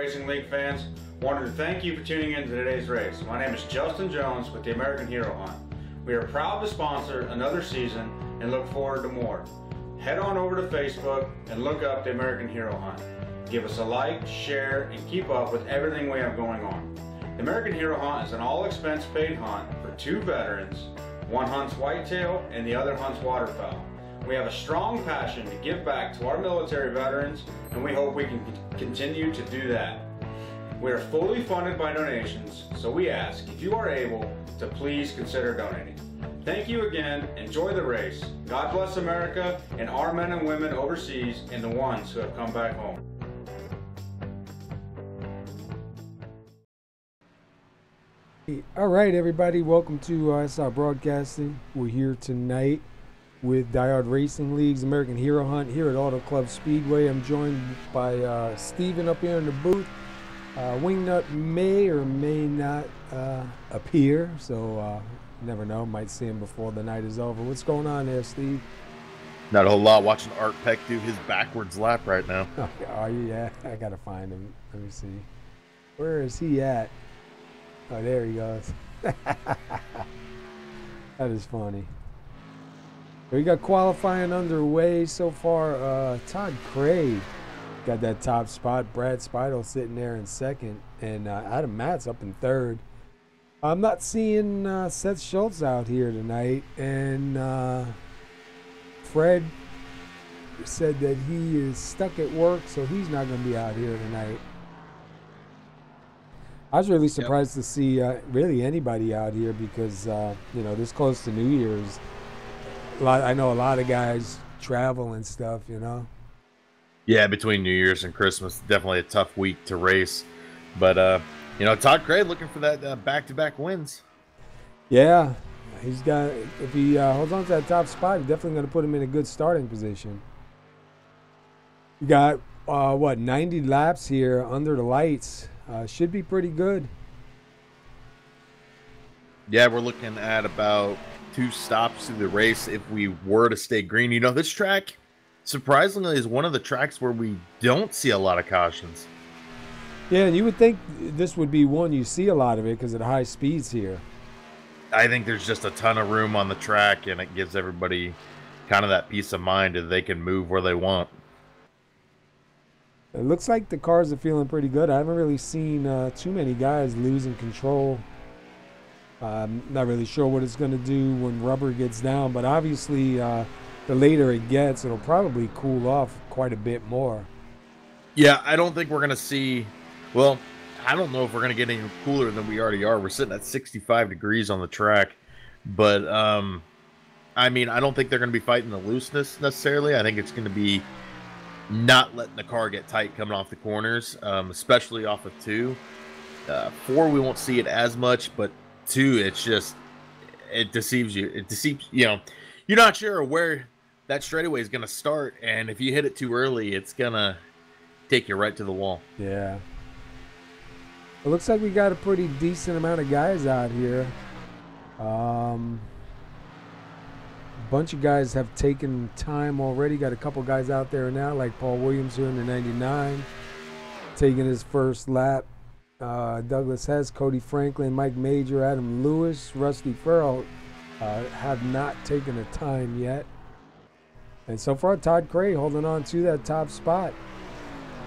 Racing League fans, wanted to thank you for tuning in to today's race. My name is Justin Jones with the American Hero Hunt. We are proud to sponsor another season and look forward to more. Head on over to Facebook and look up the American Hero Hunt. Give us a like, share, and keep up with everything we have going on. The American Hero Hunt is an all-expense paid hunt for two veterans. One hunts whitetail and the other hunts waterfowl. We have a strong passion to give back to our military veterans, and we hope we can continue to do that. We are fully funded by donations, so we ask, if you are able, to please consider donating. Thank you again. Enjoy the race. God bless America and our men and women overseas and the ones who have come back home. All right, everybody, welcome to SR Broadcasting. We're here tonight with DieHARD Racing League's American Hero Hunt here at AutoClub Speedway. I'm joined by Steven up here in the booth. Wingnut may or may not appear, so you never know. Might see him before the night is over. What's going on there, Steve? Not a whole lot. Watching Art Peck do his backwards lap right now. Oh, yeah, I gotta find him. Let me see. Where is he at? Oh, there he goes. That is funny. We got qualifying underway so far. Todd Craig got that top spot. Brad Speidel sitting there in second, and Adam Matt's up in third. I'm not seeing Seth Schultz out here tonight, and Fred said that he is stuck at work, so he's not going to be out here tonight. I was really surprised to see really anybody out here because, you know, this close to New Year's, I know a lot of guys travel and stuff, you know. Yeah, between New Year's and Christmas, definitely a tough week to race. But, you know, Todd Craig looking for that back-to-back wins. Yeah, he's got, if he holds on to that top spot, he's definitely going to put him in a good starting position. You got, what, 90 laps here under the lights. Should be pretty good. Yeah, we're looking at about 2 stops through the race if we were to stay green. You know, this track, surprisingly, is one of the tracks where we don't see a lot of cautions. Yeah, and you would think this would be one you see a lot of it because of the high speeds here. I think there's just a ton of room on the track, and it gives everybody kind of that peace of mind that they can move where they want. It looks like the cars are feeling pretty good. I haven't really seen too many guys losing control. I'm not really sure what it's going to do when rubber gets down, but obviously the later it gets, it'll probably cool off quite a bit more. Yeah, I don't think we're going to see, well, I don't know if we're going to get any cooler than we already are. We're sitting at 65 degrees on the track, but I mean, I don't think they're going to be fighting the looseness necessarily. I think it's going to be not letting the car get tight coming off the corners, especially off of 2. 4, we won't see it as much, but 2, it's just, it deceives you. It deceives, you know, you're not sure where that straightaway is going to start, and if you hit it too early, it's going to take you right to the wall. Yeah. It looks like we got a pretty decent amount of guys out here. Bunch of guys have taken time already. Got a couple guys out there now, like Paul Williams here in the 99, taking his first lap. Douglas Hess, Cody Franklin, Mike Major, Adam Lewis, Rusty Farrell have not taken a time yet. And so far, Todd Craig holding on to that top spot.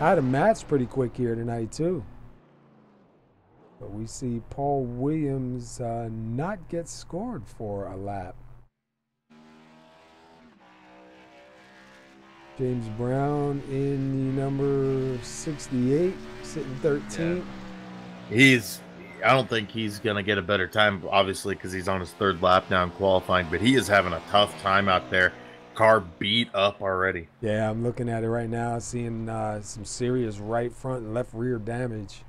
Adam Matt's pretty quick here tonight, too. But we see Paul Williams not get scored for a lap. James Brown in the number 68, sitting 13. Yeah. I don't think he's going to get a better time, obviously, because he's on his 3rd lap now in qualifying, but he is having a tough time out there. Car beat up already. Yeah, I'm looking at it right now, seeing some serious right front and left rear damage.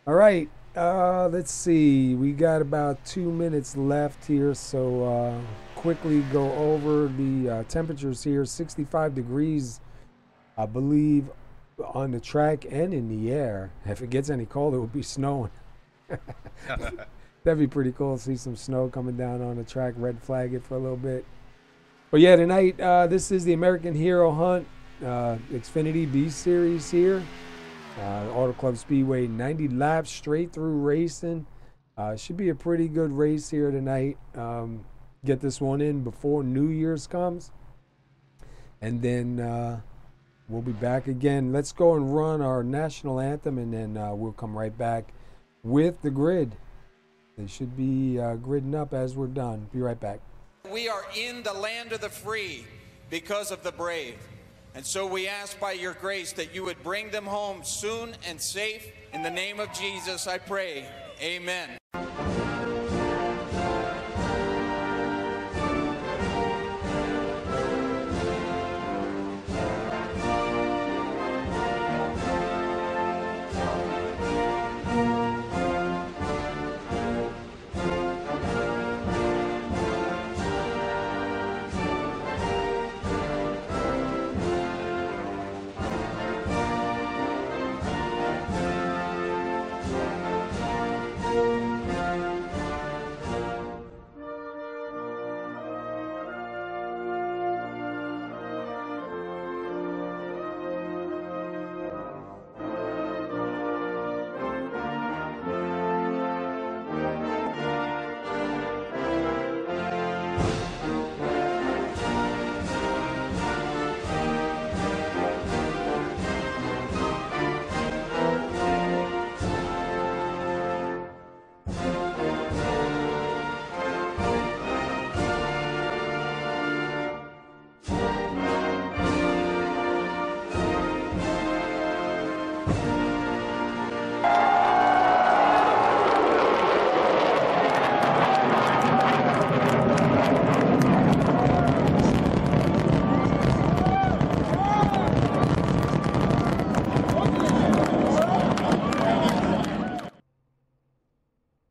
All right, let's see. We got about 2 minutes left here, so quickly go over the temperatures here. 65 degrees, I believe, on the track and in the air. If it gets any colder, it will be snowing. That'd be pretty cool to see some snow coming down on the track, red flag it for a little bit. But yeah, tonight, this is the American Hero Hunt. Xfinity B Series here. AutoClub Speedway, 90 laps straight through racing. Should be a pretty good race here tonight. Get this one in before New Year's comes. And then we'll be back again. Let's go and run our national anthem, and then we'll come right back with the grid. They should be gridding up as we're done. Be right back. We are in the land of the free because of the brave. And so we ask by your grace that you would bring them home soon and safe. In the name of Jesus, I pray. Amen.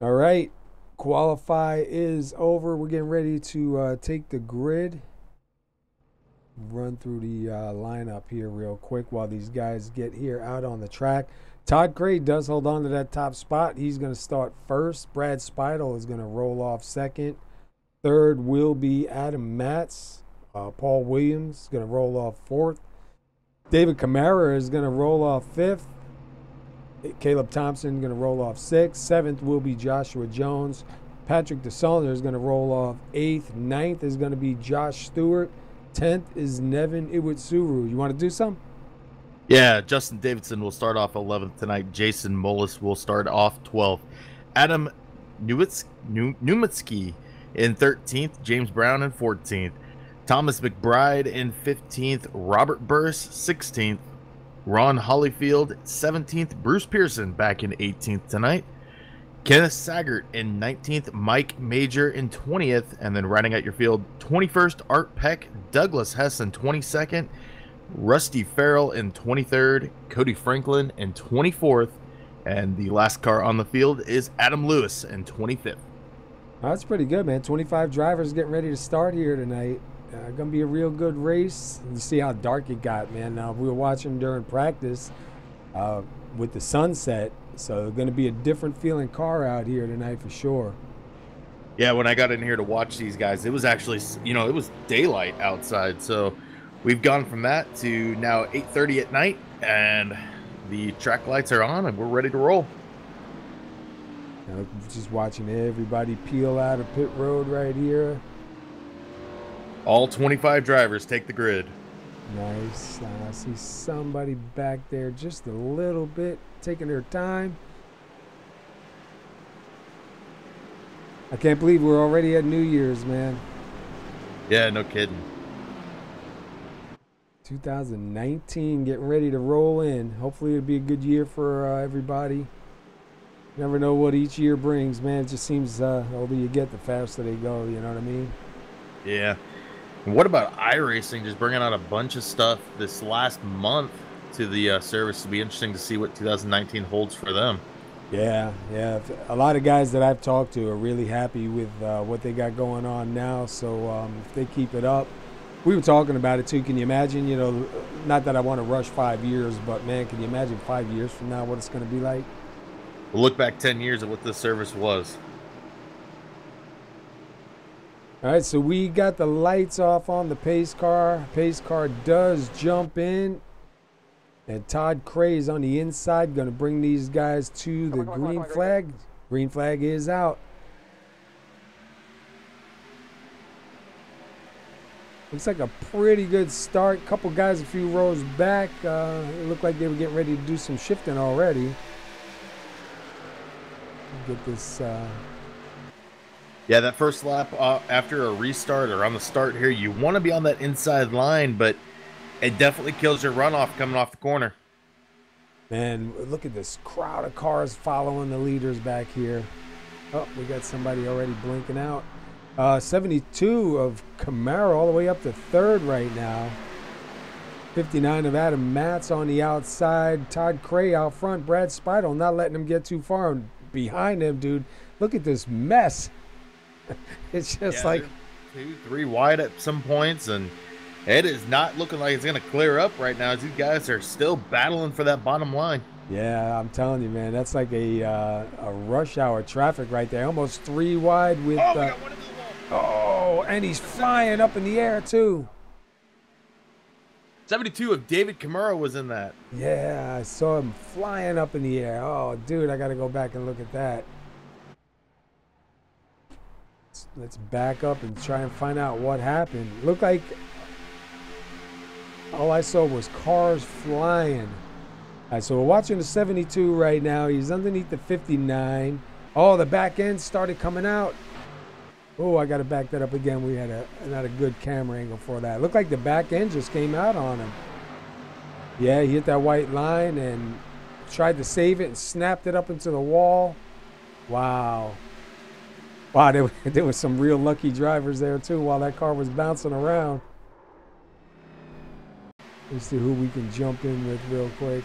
All right, qualify is over. We're getting ready to take the grid. Run through the lineup here real quick while these guys get here out on the track. Todd Craig does hold on to that top spot. He's going to start first. Brad Speidel is going to roll off second. Third will be Adam Matz. Paul Williams is going to roll off fourth. David Camara is going to roll off fifth. Caleb Thompson going to roll off sixth. Seventh will be Joshua Jones. Patrick DeSaulnier is going to roll off eighth. Ninth is going to be Josh Stewart. 10th is Nevin Iwitsuru. You want to do something? Yeah, Justin Davidson will start off 11th tonight. Jason Mullis will start off 12th. Adam Numitsky in 13th. James Brown in 14th. Thomas McBride in 15th. Robert Burris 16th. Ron Hollyfield 17th. Bruce Pearson back in 18th tonight. Kenneth Saggart in 19th. Mike Major in 20th. And then riding out your field, 21st, Art Peck. Douglas Hess in 22nd. Rusty Farrell in 23rd. Cody Franklin in 24th. And the last car on the field is Adam Lewis in 25th. Oh, that's pretty good, man. 25 drivers getting ready to start here tonight. Gonna be a real good race. You see how dark it got, man. Now we were watching during practice with the sunset, so gonna be a different feeling car out here tonight for sure. Yeah, when I got in here to watch these guys, it was actually, you know, it was daylight outside. So we've gone from that to now 8:30 at night, and the track lights are on, and we're ready to roll. Just watching everybody peel out of pit road right here. All 25 drivers take the grid. Nice. I see somebody back there just a little bit taking their time. I can't believe we're already at New Year's, man. Yeah, no kidding. 2019 getting ready to roll in. Hopefully it'll be a good year for everybody. Never know what each year brings, man. It just seems the older you get, the faster they go. You know what I mean? Yeah. And what about iRacing just bringing out a bunch of stuff this last month to the service? It'll be interesting to see what 2019 holds for them. Yeah. A lot of guys that I've talked to are really happy with what they got going on now. So if they keep it up, we were talking about it too. Can you imagine, you know, not that I want to rush 5 years, but man, can you imagine 5 years from now what it's going to be like? We'll look back 10 years at what this service was. All right, so we got the lights off on the pace car. Pace car does jump in. And Todd Cray is on the inside, going to bring these guys to the green flag. Green flag is out. Looks like a pretty good start. Couple guys a few rows back. It looked like they were getting ready to do some shifting already. Get this. Yeah, that first lap after a restart or on the start here, you want to be on that inside line, but it definitely kills your runoff coming off the corner. Man, look at this crowd of cars following the leaders back here. Oh, we got somebody already blinking out. 72 of Camaro all the way up to third right now. 59 of Adam Matz on the outside. Todd Cray out front. Brad Speidel not letting him get too far behind him, dude. Look at this mess. It's just like 2, 3 wide at some points, and it is not looking like it's going to clear up right now. These guys are still battling for that bottom line. Yeah, I'm telling you, man, that's like a rush hour traffic right there. Almost 3 wide with. Oh, we got one into the wall. Oh, and he's flying up in the air too. 72 of David Camaro was in that. Yeah, I saw him flying up in the air. Oh, dude, I got to go back and look at that. Let's back up and try and find out what happened. Looked like all I saw was cars flying. All right, so we're watching the 72 right now. He's underneath the 59. Oh, the back end started coming out. Oh, I got to back that up again. We had not a good camera angle for that. Looked like the back end just came out on him. Yeah, he hit that white line and tried to save it and snapped it up into the wall. Wow. Wow, there was some real lucky drivers there too while that car was bouncing around. Let's see who we can jump in with real quick.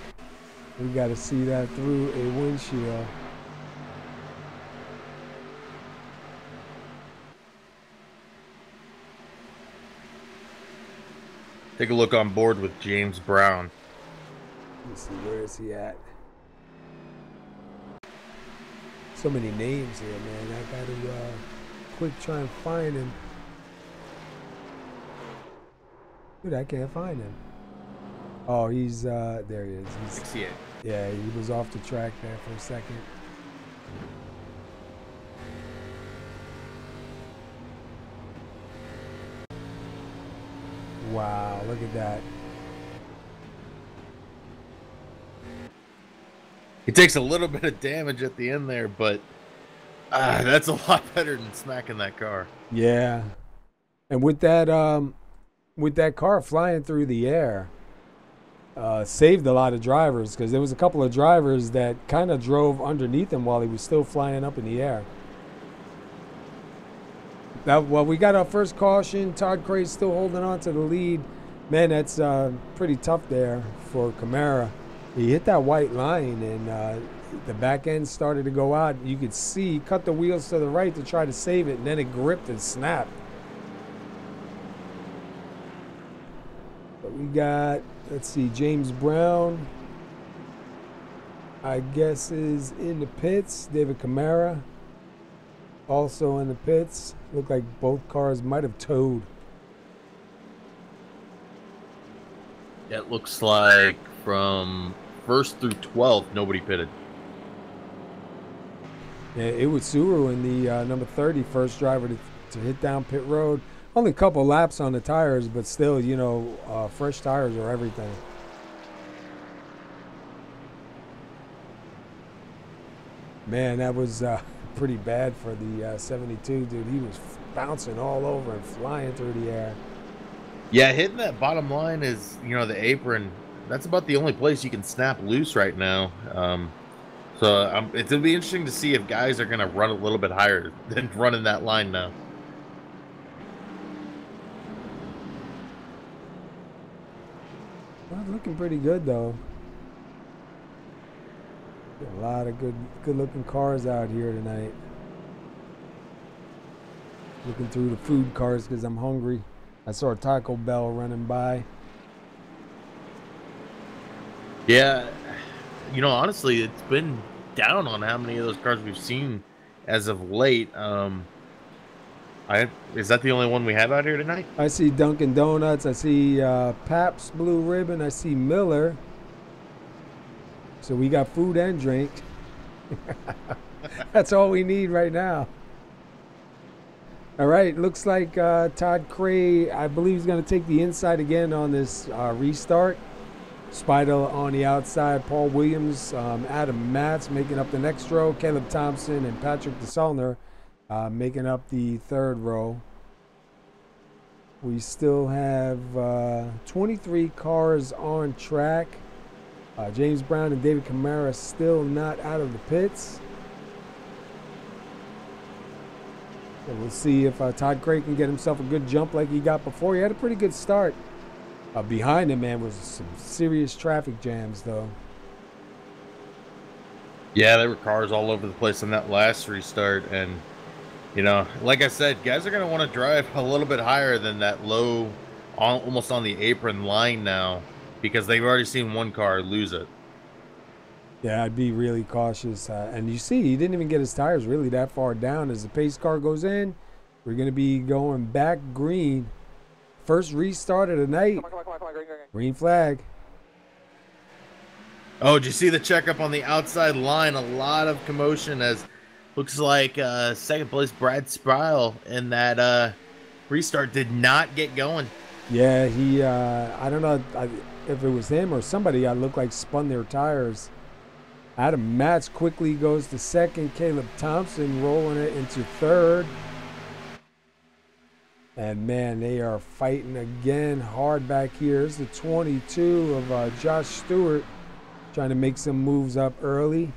We got to see that through a windshield. Take a look on board with James Brown. Let's see, where is he at? So many names here, man. I got to quick try and find him. Dude, I can't find him. Oh, he's there he is. He's, 68. yeah, he was off the track there for a second. Wow, look at that. He takes a little bit of damage at the end there, but that's a lot better than smacking that car. Yeah. And with that car flying through the air, saved a lot of drivers, because there was a couple of drivers that kind of drove underneath him while he was still flying up in the air. Now, well, we got our first caution. Todd Cray's still holding on to the lead. Man, that's pretty tough there for Camara. He hit that white line, and the back end started to go out. You could see, cut the wheels to the right to try to save it, and then it gripped and snapped. But we got, let's see, James Brown, I guess, is in the pits. David Camara also in the pits. Looked like both cars might have towed. It looks like from 1st through 12th, nobody pitted. Yeah, it was Suru in the number 30, first driver to hit down pit road. Only a couple laps on the tires, but still, you know, fresh tires are everything. Man, that was pretty bad for the 72, dude. He was bouncing all over and flying through the air. Yeah, hitting that bottom line is, you know, the apron. That's about the only place you can snap loose right now. So it'll be interesting to see if guys are going to run a little bit higher than running that line now. Well, looking pretty good, though. A lot of good-looking cars out here tonight. Looking through the food cars because I'm hungry. I saw a Taco Bell running by. Yeah, you know, honestly, it's been down on how many of those cars we've seen as of late. Is that the only one we have out here tonight? I see Dunkin' Donuts. I see Pabst Blue Ribbon. I see Miller. So we got food and drink. That's all we need right now. All right, looks like Todd Cray, I believe, is going to take the inside again on this restart. Speidel on the outside, Paul Williams, Adam Matz making up the next row, Caleb Thompson and Patrick DeSaulner making up the third row. We still have 23 cars on track. James Brown and David Camara still not out of the pits. So we'll see if Todd Cray can get himself a good jump like he got before. He had a pretty good start. Behind him, man, was some serious traffic jams, though. Yeah, there were cars all over the place on that last restart. And, you know, like I said, guys are going to want to drive a little bit higher than that low, almost on the apron line now, because they've already seen one car lose it. Yeah, I'd be really cautious. And you see, he didn't even get his tires really that far down. As the pace car goes in, we're going to be going back green. First restart of the night. Come on, green flag. Oh, did you see the checkup on the outside line? A lot of commotion as looks like second place Brad Sproul in that restart did not get going. Yeah, he, I don't know if it was him or somebody, I looked like spun their tires. Adam Matz quickly goes to second. Caleb Thompson rolling it into third. And, man, they are fighting again hard back here. Here's the 22 of Josh Stewart trying to make some moves up early.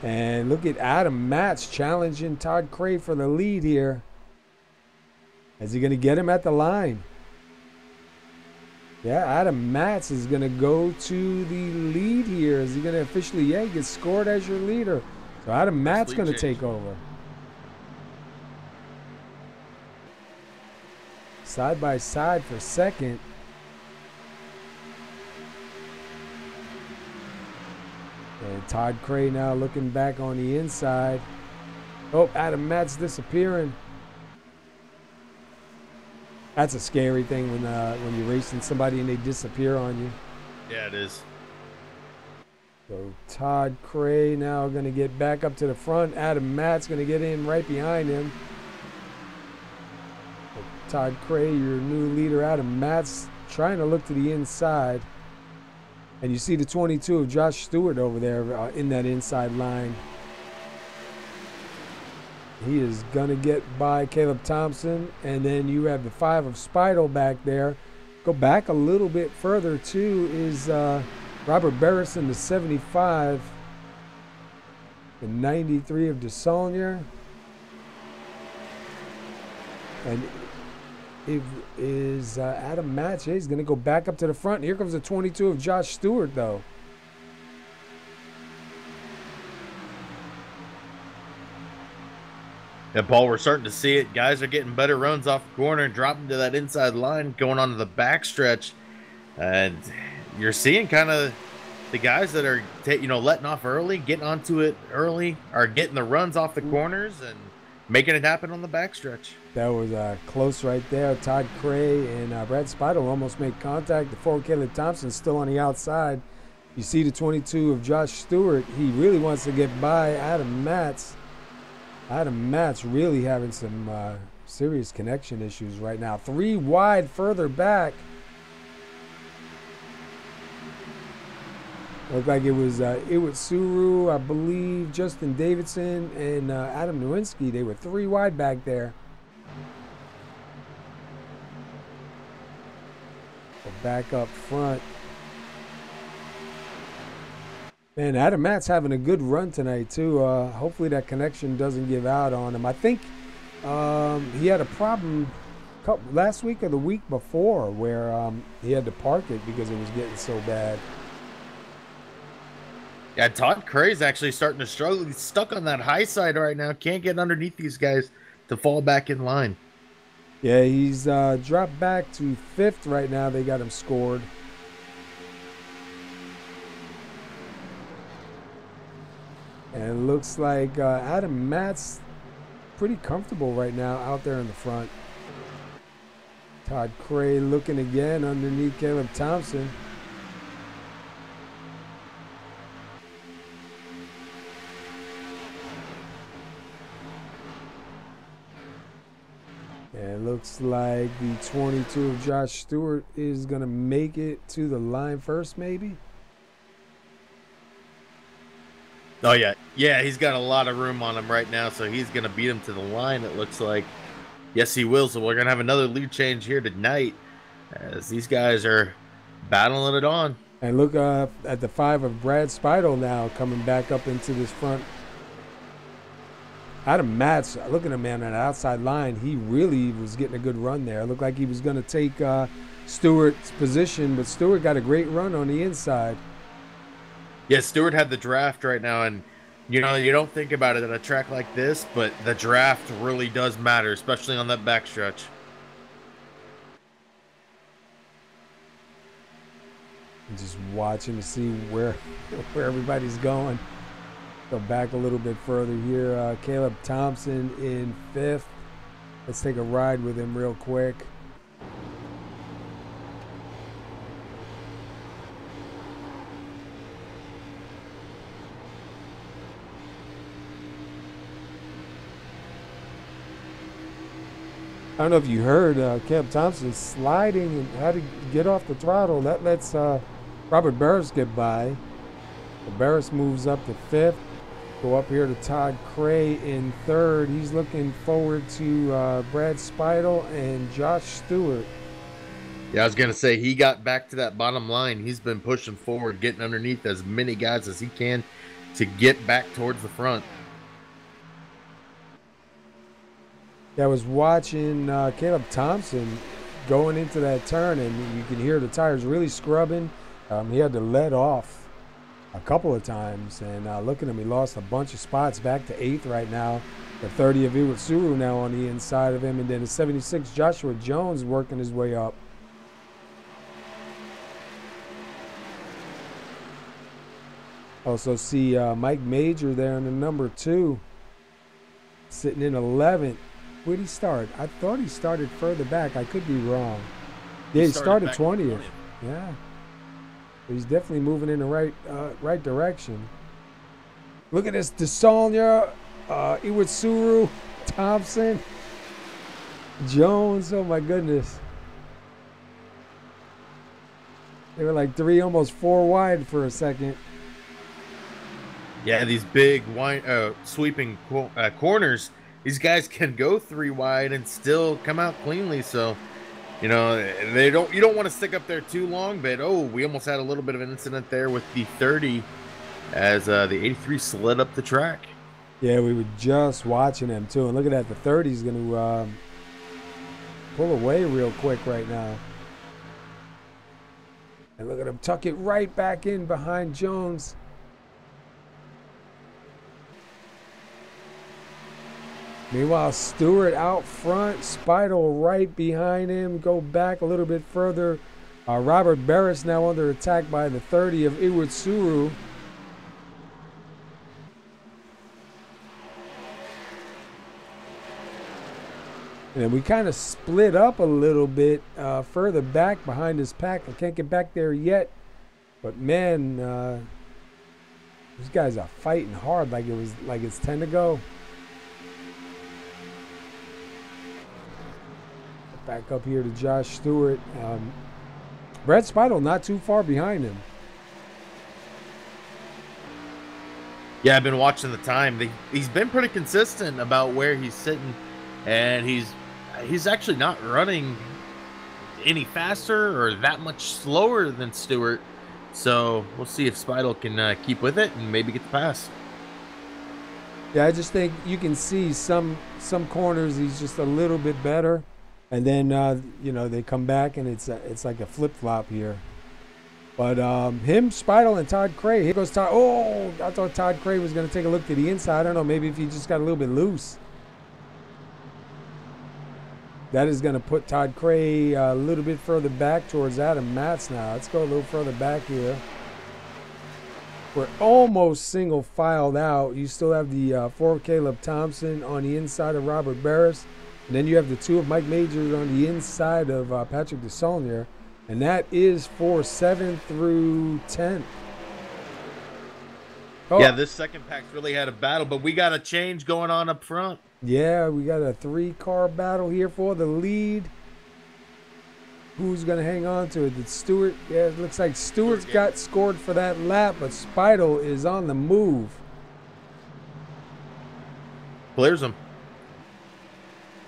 And look at Adam Matz challenging Todd Cray for the lead here. Is he going to get him at the line? Yeah, Adam Matz is going to go to the lead here. Is he going to officially, yeah, he gets scored as your leader. So Adam Matt's going to take over. Side by side for second. And Todd Cray now looking back on the inside. Oh, Adam Matt's disappearing. That's a scary thing when you're racing somebody and they disappear on you. Yeah, it is. So Todd Cray now going to get back up to the front. Adam Matt's going to get in right behind him. So Todd Cray, your new leader. Adam Matt's trying to look to the inside. And you see the 22 of Josh Stewart over there in that inside line. He is going to get by Caleb Thompson. And then you have the 5 of Speidel back there. Go back a little bit further, too, is Robert Barrison, the 75. The 93 of DeSaulnier. And it is Adam Match. He's going to go back up to the front. Here comes the 22 of Josh Stewart, though. Yeah, Paul, we're starting to see it. Guys are getting better runs off the corner and dropping to that inside line, going onto the backstretch. And you're seeing kind of the guys that are, letting off early, getting onto it early, are getting the runs off the corners and making it happen on the backstretch. That was close right there. Todd Cray and Brad Speidel almost make contact. The 4 Caleb Thompson still on the outside. You see the 22 of Josh Stewart. He really wants to get by Adam Matz. Adam Matz really having some serious connection issues right now. 3 wide further back. Looked like it was Suru, I believe, Justin Davidson, and Adam Nowinski. They were 3 wide back there. So back up front. Man, Adam Matt's having a good run tonight, too. Hopefully that connection doesn't give out on him. I think he had a problem last week or the week before where he had to park it because it was getting so bad. Yeah, Todd Cray's actually starting to struggle. He's stuck on that high side right now. Can't get underneath these guys to fall back in line. Yeah, he's dropped back to 5th right now. They got him scored. And it looks like Adam Matt's pretty comfortable right now out there in the front. Todd Cray looking again underneath Caleb Thompson. And it looks like the 22 of Josh Stewart is going to make it to the line first, maybe? Oh, yeah. Yeah, he's got a lot of room on him right now, so he's going to beat him to the line, it looks like. Yes, he will. So we're going to have another lead change here tonight as these guys are battling it on. And look at the 5 of Brad Speidel now coming back up into this front. Adam Matz, looking at him on that outside line, he really was getting a good run there. It looked like he was going to take Stewart's position, but Stewart got a great run on the inside. Yeah, Stewart had the draft right now, and you know, you don't think about it at a track like this, but the draft really does matter, especially on that backstretch. Just watching to see where everybody's going. Go back a little bit further here. Caleb Thompson in 5th. Let's take a ride with him real quick. I don't know if you heard Caleb Thompson sliding and had to get off the throttle. That lets Robert Barris get by. Barris moves up to 5th. Go up here to Todd Cray in 3rd. He's looking forward to Brad Speidel and Josh Stewart. Yeah, I was going to say, he got back to that bottom line. He's been pushing forward, getting underneath as many guys as he can to get back towards the front. Yeah, I was watching Caleb Thompson going into that turn, and you can hear the tires really scrubbing. He had to let off a couple of times, and look at him, he lost a bunch of spots, back to 8th right now. The 30 of Iwasuru now on the inside of him, and then the 76 Joshua Jones working his way up. Also see Mike Major there in the number 2, sitting in 11th. Where'd he start? I thought he started further back. I could be wrong. Yeah, he started 20th. Yeah. He's definitely moving in the right direction. Look at this. DeSaulnier, Iwasuru, Thompson, Jones. Oh, my goodness. They were like 3, almost 4 wide for a second. Yeah, these big sweeping corners, these guys can go 3 wide and still come out cleanly. So, you know, you don't want to stick up there too long, but we almost had a little bit of an incident there with the 30 as the 83 slid up the track. Yeah, we were just watching him too, and look at that, the 30 is going to pull away real quick right now. And look at him tuck it right back in behind Jones. Meanwhile, Stewart out front, Speidel right behind him. Go back a little bit further. Robert Barris now under attack by the 30 of Iwasuru. And we kind of split up a little bit further back behind this pack. I can't get back there yet. But man, these guys are fighting hard like it's 10 to go. Back up here to Josh Stewart. Brad Speidel not too far behind him. Yeah, I've been watching the time. He's been pretty consistent about where he's sitting, and he's actually not running any faster or that much slower than Stewart. So we'll see if Speidel can keep with it and maybe get the pass. Yeah, I just think you can see some corners he's just a little bit better. And then, you know, they come back, and it's like a flip-flop here. But him, Speidel, and Todd Cray. Here goes Todd. Oh, I thought Todd Cray was going to take a look to the inside. I don't know, maybe if he just got a little bit loose. That is going to put Todd Cray a little bit further back towards Adam Matz now. Let's go a little further back here. We're almost single filed out. You still have the 4 of Caleb Thompson on the inside of Robert Barris. And then you have the 2 of Mike Majors on the inside of Patrick DeSaulnier. And that is for 7th through 10th. Oh. Yeah, this second pack's really had a battle, but we got a change going on up front. Yeah, we got a 3-car battle here for the lead. Who's going to hang on to it? Did Stewart? Yeah, it looks like Stewart's got scored for that lap, but Speidel is on the move. Clears him.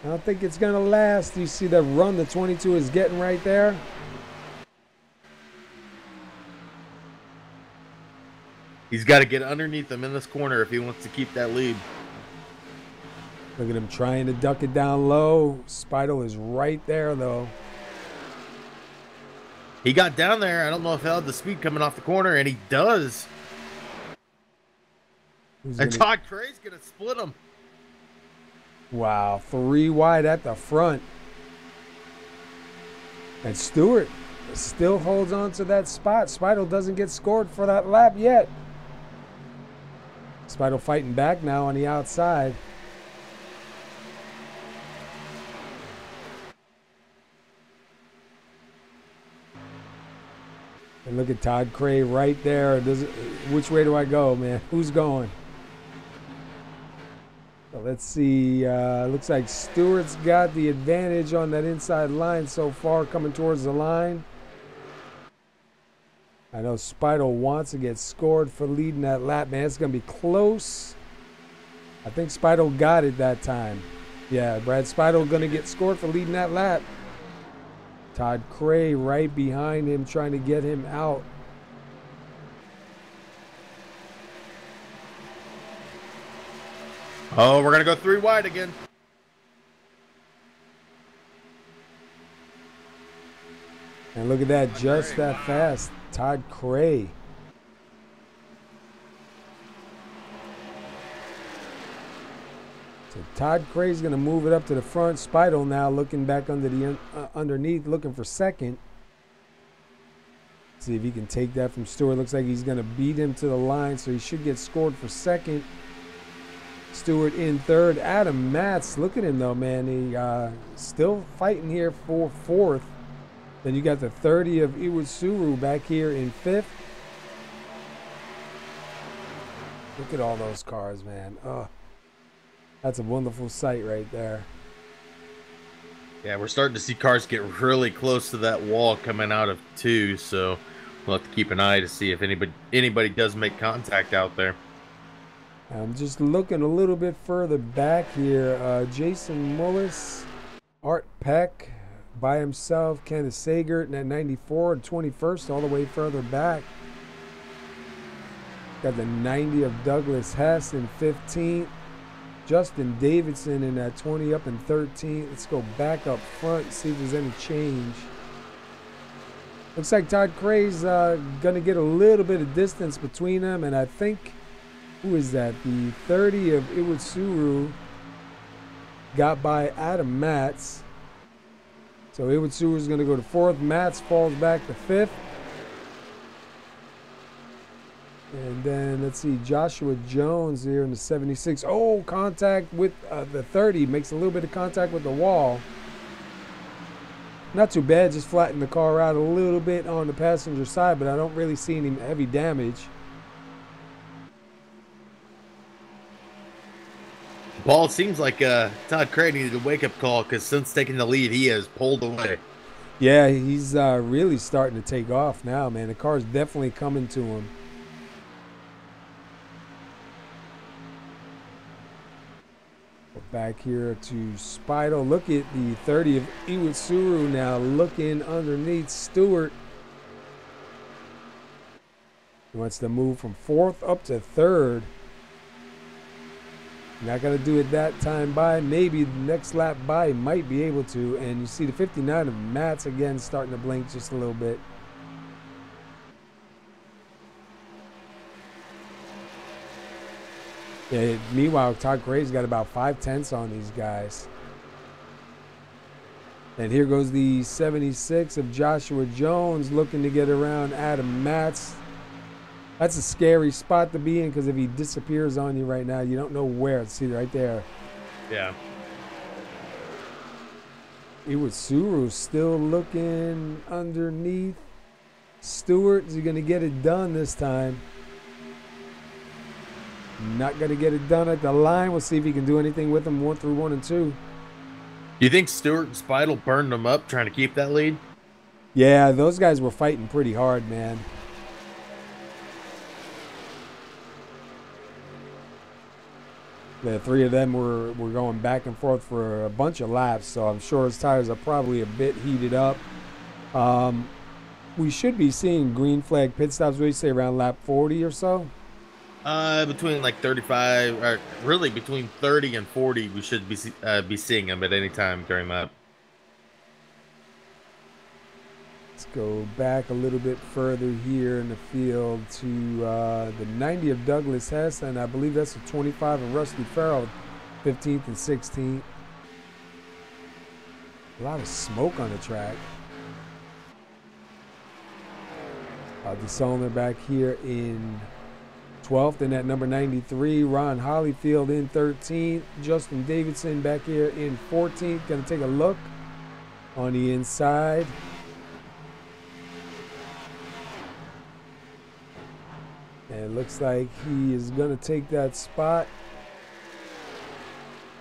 I don't think it's going to last. You see the run the 22 is getting right there? He's got to get underneath him in this corner if he wants to keep that lead. Look at him trying to duck it down low. Speidel is right there, though. He got down there. I don't know if he'll have the speed coming off the corner, and he does. Todd Cray's going to split him. Wow, 3 wide at the front. And Stewart still holds on to that spot. Speidel doesn't get scored for that lap yet. Speidel fighting back now on the outside. And look at Todd Cray right there. Which way do I go, man? Who's going? So let's see. Looks like Stewart's got the advantage on that inside line so far, coming towards the line. I know Speidel wants to get scored for leading that lap, man. It's going to be close. I think Speidel got it that time. Yeah, Brad Speidel going to get scored for leading that lap. Todd Cray right behind him, trying to get him out. Oh, we're going to go 3 wide again. And look at that, just that fast. Todd Cray. So Todd Cray's going to move it up to the front. Speidel now looking back under the underneath, looking for second. See if he can take that from Stewart. Looks like he's going to beat him to the line, so he should get scored for second. Stewart in third. Adam Matz, look at him though, man. He still fighting here for fourth. Then you got the 30 of Iwasuru back here in fifth. Look at all those cars, man. Oh, that's a wonderful sight right there. Yeah, we're starting to see cars get really close to that wall coming out of 2, so we'll have to keep an eye to see if anybody does make contact out there. I'm just looking a little bit further back here. Jason Mullis, Art Peck by himself, Kenneth Sagert in at 94 and 21st, all the way further back. Got the 90 of Douglas Hess in 15th. Justin Davidson in that 20 up in 13th. Let's go back up front and see if there's any change. Looks like Todd Cray's going to get a little bit of distance between them, and I think, who is that? The 30 of Iwasuru got by Adam Matz. So Iwasuru is going to go to fourth. Matz falls back to fifth. And then let's see, Joshua Jones here in the 76. Oh, contact with the 30. Makes a little bit of contact with the wall. Not too bad, just flatten the car out a little bit on the passenger side, but I don't really see any heavy damage. Paul, it seems like Todd Cray needed a wake-up call because since taking the lead, he has pulled away. Yeah, he's really starting to take off now, man. The car's definitely coming to him. Back here to Speidel. Look at the 30 of Iwasuru now looking underneath Stewart. He wants to move from fourth up to third. Not going to do it that time by. Maybe the next lap by might be able to. And you see the 59 of Matz again starting to blink just a little bit. Yeah, meanwhile, Todd Cray's got about 5/10 on these guys. And here goes the 76 of Joshua Jones looking to get around Adam Matz. That's a scary spot to be in because if he disappears on you right now, you don't know where. See right there. Yeah. Iwatsuru's still looking underneath Stewart. Is he going to get it done this time? Not going to get it done at the line. We'll see if he can do anything with them 1 through 1 and 2. Do you think Stewart and Speidel burned them up trying to keep that lead? Yeah, those guys were fighting pretty hard, man. The three of them were going back and forth for a bunch of laps, so I'm sure his tires are probably a bit heated up. We should be seeing green flag pit stops, what do you say, around lap 40 or so? Between like 35, or really between 30 and 40, we should be seeing them at any time during that. Let's go back a little bit further here in the field to the 90 of Douglas Hess, and I believe that's the 25 of Rusty Farrell, 15th and 16th. A lot of smoke on the track. DeSolner back here in 12th, and at number 93, Ron Hollyfield in 13th. Justin Davidson back here in 14th. Going to take a look on the inside. And it looks like he is going to take that spot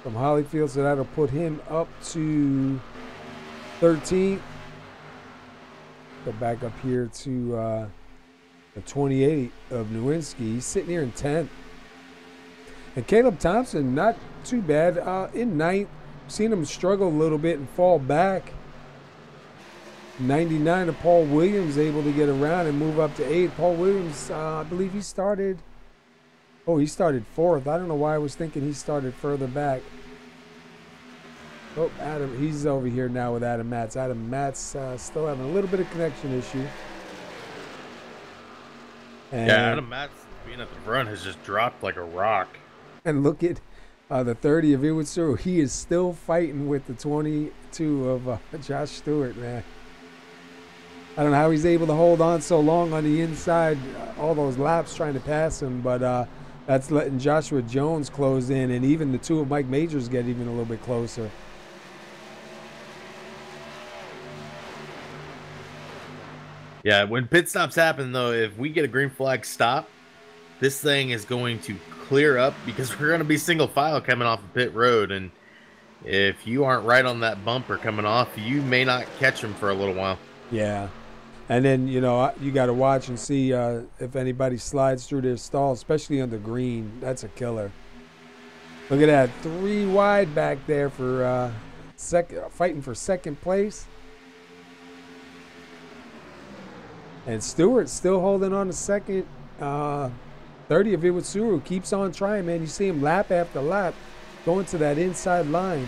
from Hollyfield, so that'll put him up to 13th. Go back up here to the 28 of Nowinski. He's sitting here in 10th. And Caleb Thompson, not too bad. In 9th, seen him struggle a little bit and fall back. 99 of Paul Williams able to get around and move up to 8th. Paul Williams, I believe he started. Oh, he started 4th. I don't know why I was thinking he started further back. Oh, Adam, he's over here now with Adam Matz. Adam Matz still having a little bit of connection issue. And yeah, Adam Matz being at the front has just dropped like a rock. And look at the 30 of Iwatsu. He is still fighting with the 22 of Josh Stewart, man. I don't know how he's able to hold on so long on the inside, all those laps trying to pass him, but that's letting Joshua Jones close in, and even the 2 of Mike Majors get even a little bit closer. Yeah, when pit stops happen, though, if we get a green flag stop, this thing is going to clear up because we're going to be single file coming off of pit road, and if you aren't right on that bumper coming off, you may not catch him for a little while. Yeah. And then, you know, you got to watch and see if anybody slides through their stall, especially on the green. That's a killer. Look at that. 3 wide back there for fighting for second place. And Stewart still holding on to second. 30 of Iwatsu keeps on trying, man. You see him lap after lap going to that inside line.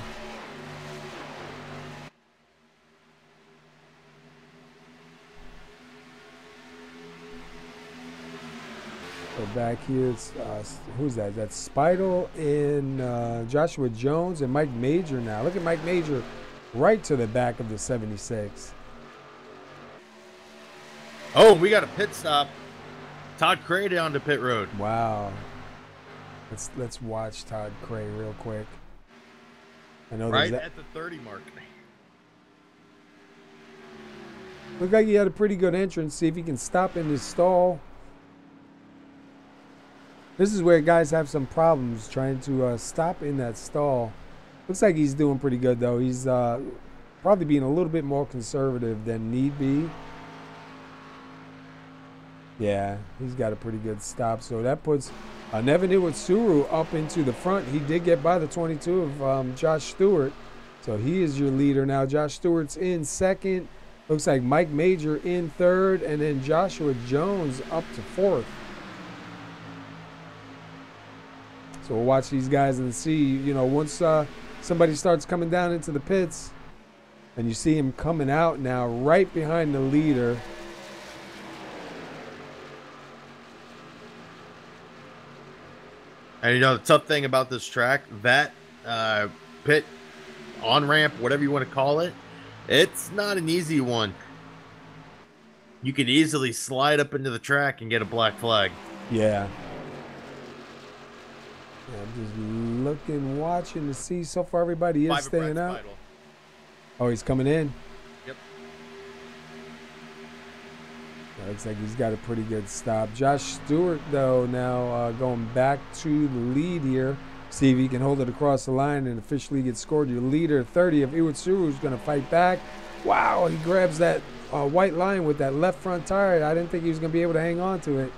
So back here, it's, who's that? That's Speidel and Joshua Jones and Mike Major now. Look at Mike Major right to the back of the 76. Oh, we got a pit stop. Todd Cray down to pit road. Wow. Let's watch Todd Cray real quick. I know right at the 30 mark. Looked like he had a pretty good entrance. See if he can stop in his stall. This is where guys have some problems trying to stop in that stall. Looks like he's doing pretty good, though. He's probably being a little bit more conservative than need be. Yeah, he's got a pretty good stop. So that puts Nevin Iwatsu up into the front. He did get by the 22 of Josh Stewart. So he is your leader now. Josh Stewart's in second. Looks like Mike Major in third. And then Joshua Jones up to fourth. So we'll watch these guys and see, you know, once somebody starts coming down into the pits and you see him coming out now right behind the leader. And, you know, the tough thing about this track, that pit on-ramp, whatever you want to call it, it's not an easy one. you could easily slide up into the track and get a black flag. Yeah. Yeah, I'm just looking, watching to see. So far, everybody is staying out. Oh, he's coming in. Yep. Looks like he's got a pretty good stop. Josh Stewart, though, now going back to the lead here. See if he can hold it across the line and officially get scored. Your leader, 30 of Iwatsuru's going to fight back. Wow, he grabs that white line with that left front tire. I didn't think he was going to be able to hang on to it.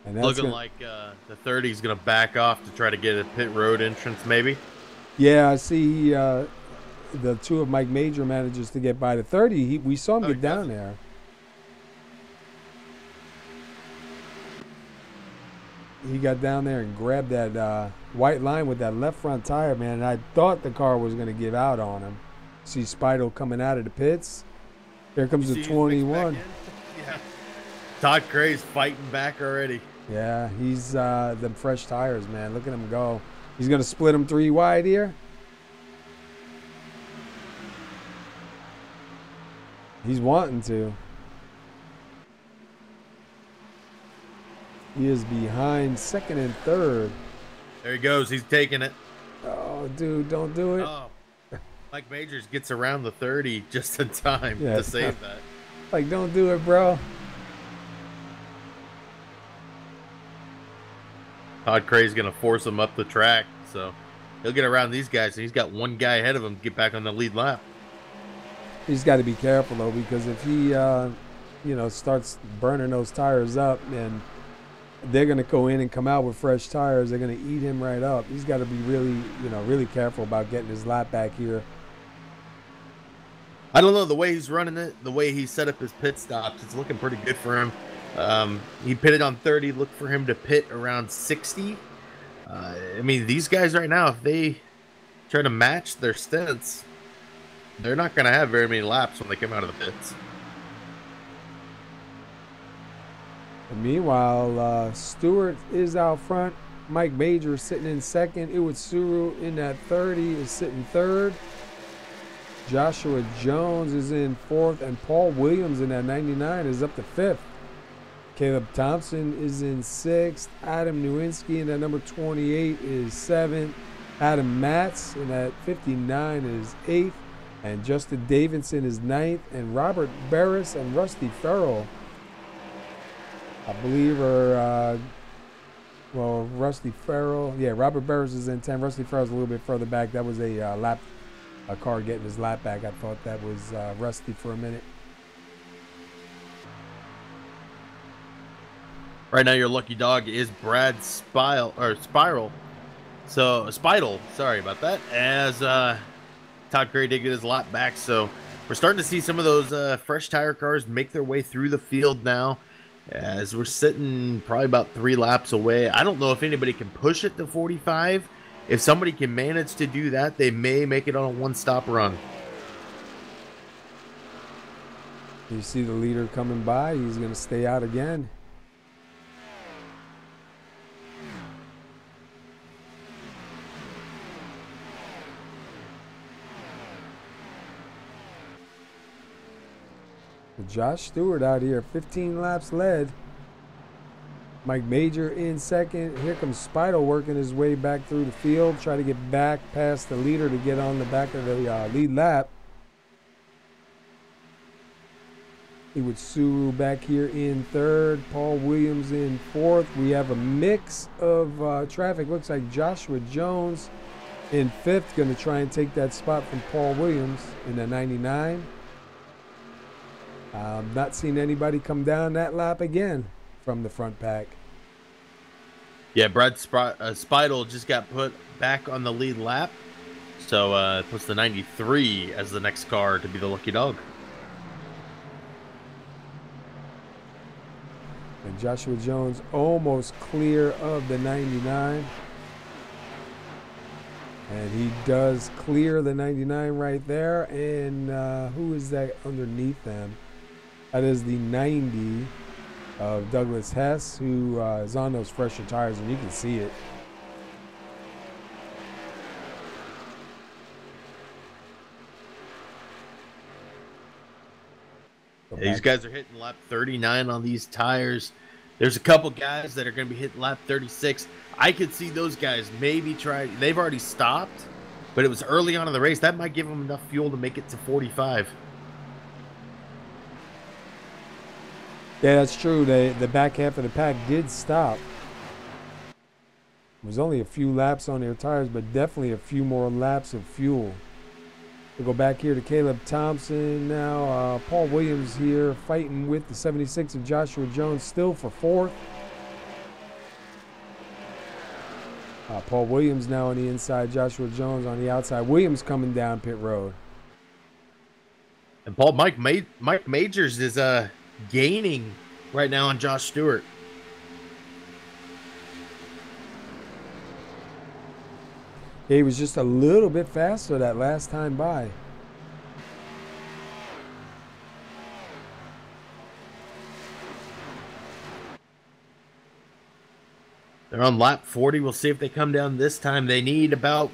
And that's looking like the 30 is going to back off to try to get a pit road entrance, maybe. Yeah, I see the two of Mike Major manages to get by the 30. We saw him get down there. He got down there and grabbed that white line with that left front tire, man. And I thought the car was going to give out on him. See Speidel coming out of the pits. Here comes the 21. Yeah. Todd Cray's fighting back already. Yeah, he's them fresh tires, man. Look at him go. He's going to split them 3 wide here. He's wanting to. He is behind second and third. There he goes. He's taking it. Oh, dude, don't do it. Oh. Mike Majors gets around the 30 just in time to save that. Like, don't do it, bro. Todd Cray's going to force him up the track, so he'll get around these guys, and he's got one guy ahead of him to get back on the lead lap. He's got to be careful, though, because if he, starts burning those tires up, and they're going to go in and come out with fresh tires, they're going to eat him right up. He's got to be really, really careful about getting his lap back here. I don't know, the way he's running it, the way he set up his pit stops, it's looking pretty good for him. He pitted on 30, look for him to pit around 60. I mean, these guys right now, if they try to match their stints, they're not going to have very many laps when they come out of the pits. And meanwhile, Stewart is out front. Mike Major sitting in second. Iwasuru in that 30 is sitting third. Joshua Jones is in fourth, and Paul Williams in that 99 is up to fifth. Caleb Thompson is in sixth. Adam Nowinski in that number 28 is seventh. Adam Matz in that 59 is eighth. And Justin Davidson is ninth. And Robert Barris and Rusty Farrell, I believe, are, Rusty Farrell. Yeah, Robert Barris is in 10. Rusty Farrell's a little bit further back. That was a car getting his lap back. I thought that was Rusty for a minute. Right now, your lucky dog is Brad Spiral. So Speidel, sorry about that. As Todd Gray did get his lap back, so we're starting to see some of those fresh tire cars make their way through the field now. As we're sitting probably about 3 laps away. I don't know if anybody can push it to 45. If somebody can manage to do that, they may make it on a one-stop run. You see the leader coming by. He's going to stay out again. Josh Stewart out here, 15 laps led. Mike Major in second. Here comes Speidel working his way back through the field, try to get back past the leader to get on the back of the lead lap. Iwatsuru back here in third. Paul Williams in fourth. We have a mix of traffic. Looks like Joshua Jones in fifth, going to try and take that spot from Paul Williams in the 99. Not seeing anybody come down that lap again from the front pack. Yeah, Brad Speidel just got put back on the lead lap. So puts the 93 as the next car to be the lucky dog. And Joshua Jones almost clear of the 99. And he does clear the 99 right there. And who is that underneath them? That is the 90 of Douglas Hess, who is on those fresher tires, and you can see it. These guys are hitting lap 39 on these tires. There's a couple guys that are going to be hitting lap 36. I could see those guys maybe try. They've already stopped, but it was early on in the race. That might give them enough fuel to make it to 45. Yeah, that's true. The back half of the pack did stop. It was only a few laps on their tires, but definitely a few more laps of fuel. We'll go back here to Caleb Thompson now. Paul Williams here fighting with the 76 of Joshua Jones still for fourth. Paul Williams now on the inside, Joshua Jones on the outside. Williams coming down pit road. And Mike Majors is gaining right now on Josh Stewart. Yeah, he was just a little bit faster that last time by. They're on lap 40. We'll see if they come down this time. They need about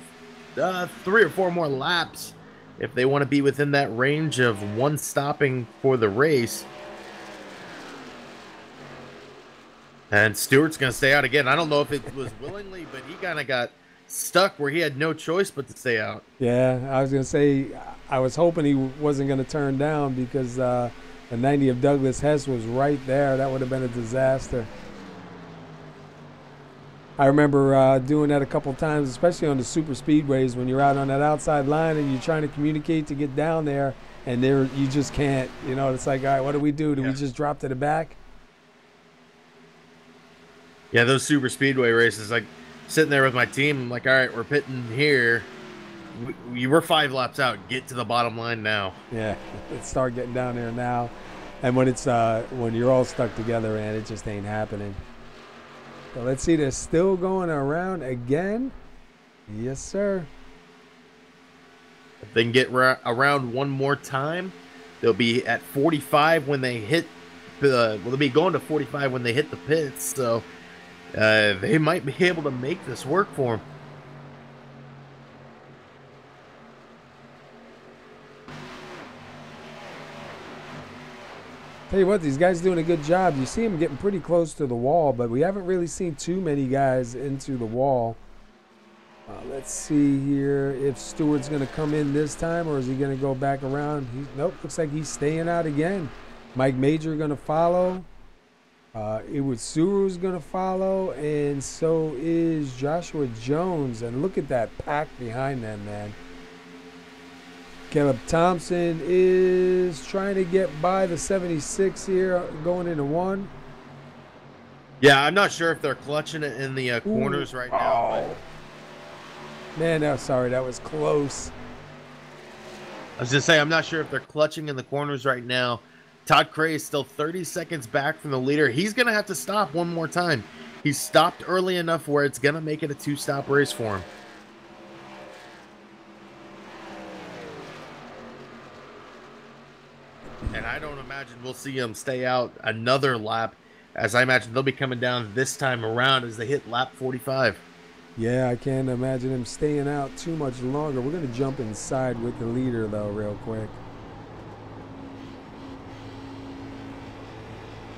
3 or 4 more laps if they want to be within that range of one stopping for the race. And Stewart's going to stay out again. I don't know if it was willingly, but he kind of got stuck where he had no choice but to stay out. Yeah, I was going to say, I was hoping he wasn't going to turn down because the 90 of Douglas Hess was right there. That would have been a disaster. I remember doing that a couple times, especially on the super speedways when you're out on that outside line and you're trying to communicate to get down there and you just can't. You know, it's like, all right, what do we do? Do we just drop to the back? Yeah, those super speedway races, like sitting there with my team, I'm like, all right, we're pitting here. We're 5 laps out. Get to the bottom line now. Yeah, let's start getting down there now. And when it's when you're all stuck together, man, it just ain't happening. So let's see, they're still going around again. Yes, sir. If they can get around one more time, they'll be at 45 when they hit. They'll be going to 45 when they hit the pits. So they might be able to make this work for them. Tell you what, these guys doing a good job. You see them getting pretty close to the wall, but we haven't really seen too many guys into the wall. Let's see here if Stewart's going to come in this time or is he going to go back around. Nope, looks like he's staying out again. Mike Major going to follow. Iwatsuru's going to follow, and so is Joshua Jones. And look at that pack behind them, man. Caleb Thompson is trying to get by the 76 here, going into 1. Yeah, I'm not sure if they're clutching it in the corners right now. Oh. Man, no, sorry, that was close. I was just saying, I'm not sure if they're clutching in the corners right now. Todd Cray is still 30 seconds back from the leader. He's going to have to stop one more time. He stopped early enough where it's going to make it a 2-stop race for him. And I don't imagine we'll see him stay out another lap, as I imagine they'll be coming down this time around as they hit lap 45. Yeah, I can't imagine him staying out too much longer. We're going to jump inside with the leader, though, real quick.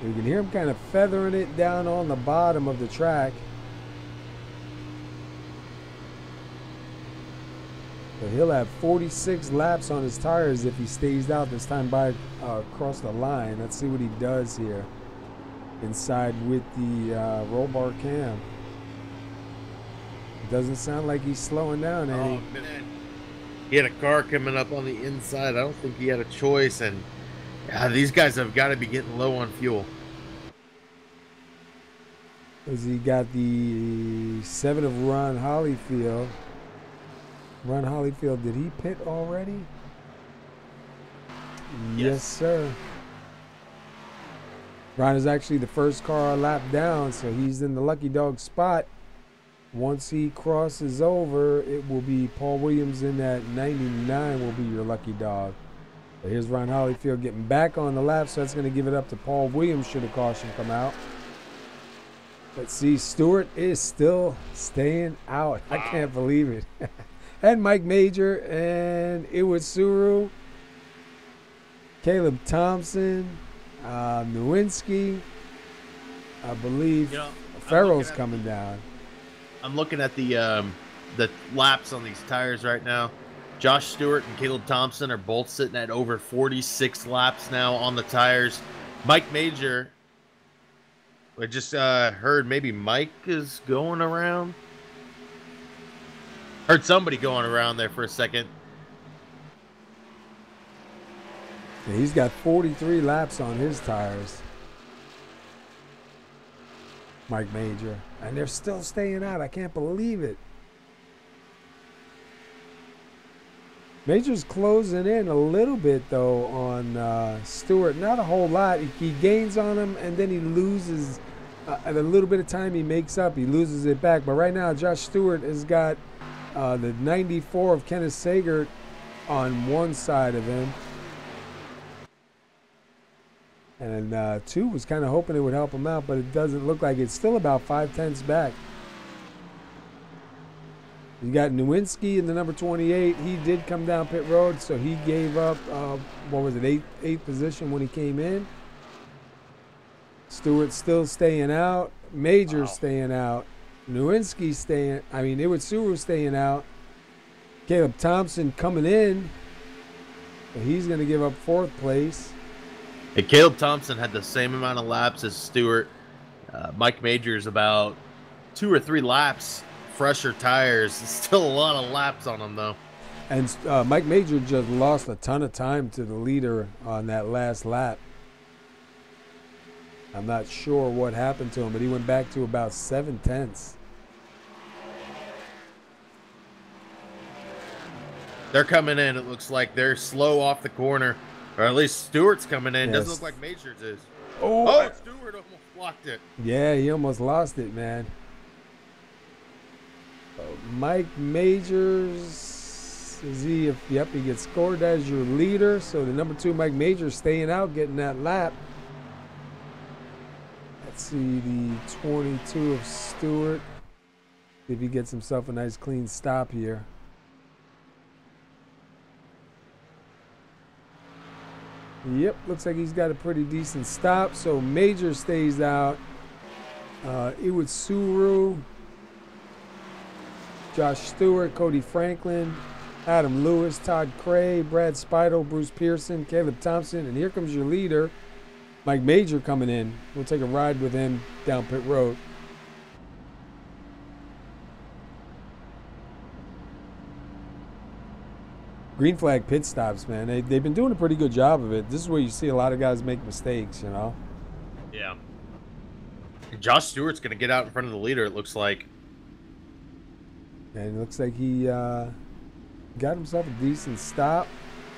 You can hear him kind of feathering it down on the bottom of the track. So he'll have 46 laps on his tires if he stays out this time by across the line. Let's see what he does here inside with the roll bar cam. Doesn't sound like he's slowing down any. Oh, man. He had a car coming up on the inside. I don't think he had a choice, and these guys have got to be getting low on fuel. As he got the 7 of Ron Holyfield. Ron Holyfield, did he pit already? Yes, sir. Ron is actually the first car a lap down, so he's in the lucky dog spot. Once he crosses over, it will be Paul Williams in that 99 will be your lucky dog. So here's Ron Holyfield getting back on the lap, so that's going to give it up to Paul Williams should a caution come out. Let's see, Stewart is still staying out. I can't believe it. And Mike Major and Iwatsuru. Caleb Thompson, Nowinski, I believe. You know, Farrell's coming down. I'm looking at the laps on these tires right now. Josh Stewart and Caleb Thompson are both sitting at over 46 laps now on the tires. Mike Major, I just heard maybe Mike is going around. Heard somebody going around there for a second. Yeah, he's got 43 laps on his tires. Mike Major. And they're still staying out. I can't believe it. Major's closing in a little bit, though, on Stewart. Not a whole lot. He gains on him, and then he loses. At a little bit of time he makes up. He loses it back. But right now, Josh Stewart has got the 94 of Kenneth Sager on one side of him. And 2 was kind of hoping it would help him out, but it doesn't look like it's still about 5/10 back. You got Nowinski in the number 28. He did come down pit road, so he gave up, what was it, eighth position when he came in. Stewart still staying out. Major staying out. Nowinski staying, Iwatsuru staying out. Caleb Thompson coming in. But he's going to give up 4th place. Hey, Caleb Thompson had the same amount of laps as Stewart. Mike Major's about 2 or 3 laps fresher tires. Still a lot of laps on him, though. And Mike Major just lost a ton of time to the leader on that last lap. I'm not sure what happened to him, but he went back to about 7/10. They're coming in. It looks like they're slow off the corner, or at least Stewart's coming in. Yes. Doesn't look like Major's is. Oh, Stewart almost blocked it. yeah, he almost lost it, man. Mike Majors, is he? Yep, he gets scored as your leader. So the number 2, Mike Majors, staying out, getting that lap. Let's see the 22 of Stewart. See if he gets himself a nice clean stop here. Yep, looks like he's got a pretty decent stop. So Major stays out. Iwatsuru, Josh Stewart, Cody Franklin, Adam Lewis, Todd Cray, Brad Spidel, Bruce Pearson, Caleb Thompson, and here comes your leader, Mike Major, coming in. We'll take a ride with him down pit road. Green flag pit stops, man. They've been doing a pretty good job of it. This is where you see a lot of guys make mistakes, you know? Yeah. Josh Stewart's going to get out in front of the leader, it looks like. And it looks like he got himself a decent stop.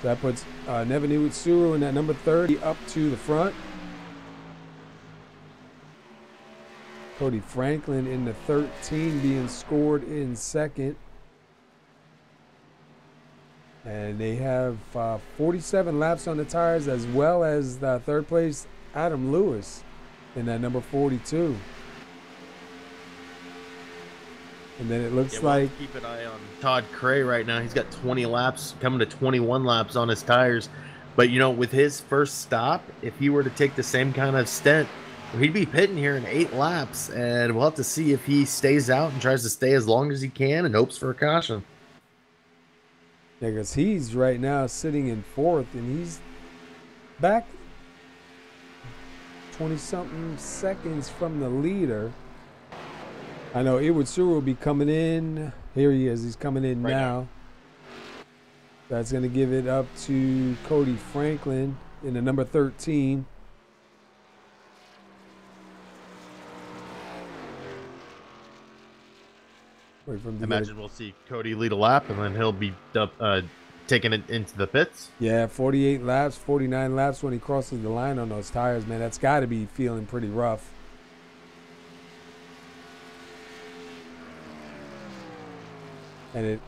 So that puts Nevin Iwatsuru in that number 30 up to the front. Cody Franklin in the 13 being scored in second. And they have 47 laps on the tires, as well as the 3rd place Adam Lewis in that number 42. And then it looks like keep an eye on Todd Cray right now. He's got 20 laps, coming to 21 laps on his tires. But you know, with his first stop, if he were to take the same kind of stint, he'd be pitting here in 8 laps, and we'll have to see if he stays out and tries to stay as long as he can and hopes for a caution. Yeah, because he's right now sitting in 4th, and he's back 20-something seconds from the leader. I know Iwatsuru will be coming in. Here he is. He's coming in now. That's going to give it up to Cody Franklin in the number 13. I imagine we'll see Cody lead a lap, and then he'll be taking it into the pits. Yeah, 48 laps, 49 laps when he crosses the line on those tires, man. That's got to be feeling pretty rough. And it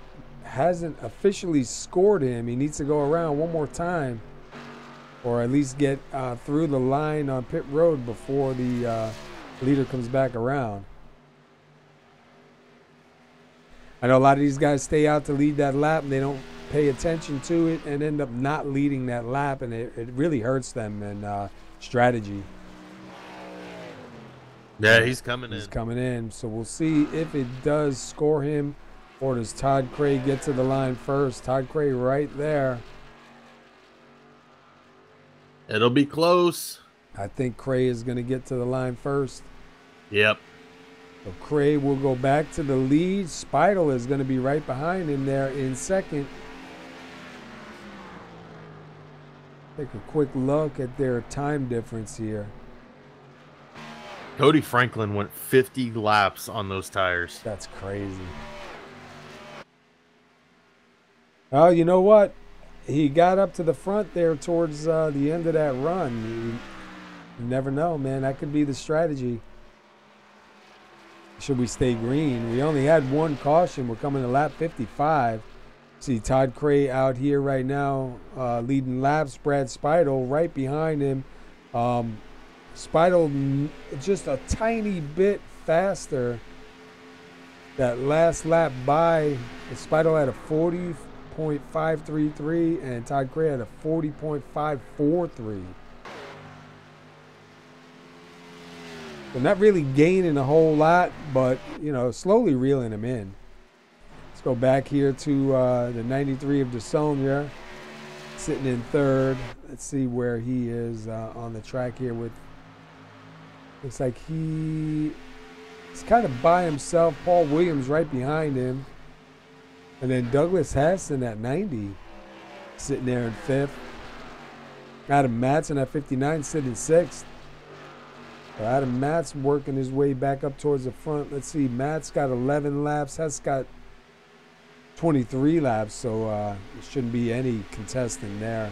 hasn't officially scored him. He needs to go around one more time, or at least get through the line on pit road before the leader comes back around. I know a lot of these guys stay out to lead that lap, and they don't pay attention to it and end up not leading that lap, and it really hurts them in strategy. Yeah, he's coming in. He's coming in, so we'll see if it does score him, or does Todd Cray get to the line first. Todd Cray right there. It'll be close. I think Cray is going to get to the line first. Yep. So Cray will go back to the lead. Speidel is going to be right behind him there in second. Take a quick look at their time difference here. Cody Franklin went 50 laps on those tires. That's crazy. Oh, you know what? He got up to the front there towards the end of that run. You never know, man. That could be the strategy. Should we stay green? We only had one caution. We're coming to lap 55. See Todd Cray out here right now leading laps. Brad Speidel right behind him. Speidel just a tiny bit faster. That last lap by, Speidel had a 40.533 and Todd Cray had a 40.543. So not really gaining a whole lot, but, you know, slowly reeling him in. Let's go back here to the 93 of DeSaulnier, sitting in third. Let's see where he is on the track here with, looks like he's kind of by himself. Paul Williams right behind him. And then Douglas Hassan at 90, sitting there in fifth. Adam Matson at 59, sitting sixth. Adam Matt's working his way back up towards the front. Let's see, Matt's got 11 laps. Hess got 23 laps, so there shouldn't be any contesting there.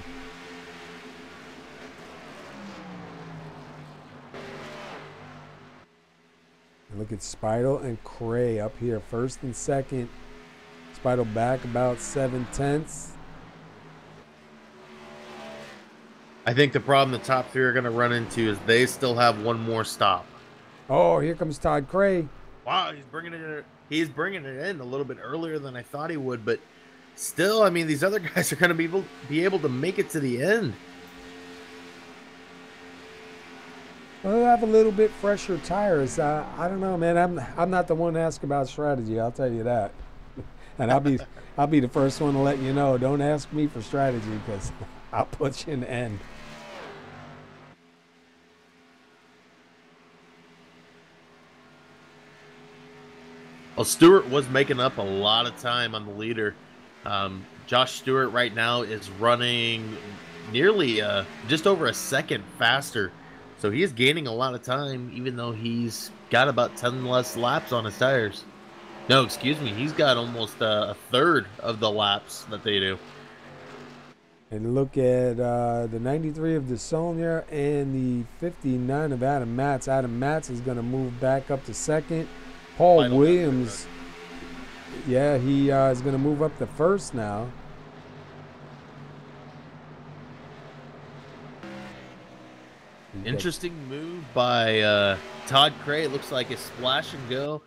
And look at Speidel and Cray up here, first and second. Speidel back about 7/10. I think the problem the top three are going to run into is they still have one more stop. Oh, here comes Todd Cray. Wow, he's bringing it in a little bit earlier than I thought he would, but still, I mean, these other guys are going to be able to make it to the end. Well, they'll have a little bit fresher tires. I don't know, man. I'm not the one to ask about strategy. I'll tell you that. And I'll be the first one to let you know. Don't ask me for strategy because I'll put you in the end. Well, Stewart was making up a lot of time on the leader. Josh Stewart right now is running nearly just over a second faster. So he is gaining a lot of time, even though he's got about 10 less laps on his tires. No, excuse me. He's got almost a third of the laps that they do. And look at the 93 of DeSaulnier and the 59 of Adam Matz. Adam Matz is going to move back up to second. Paul Williams, yeah, he is going to move up to first now. Interesting move by Todd Cray. It looks like a splash and go.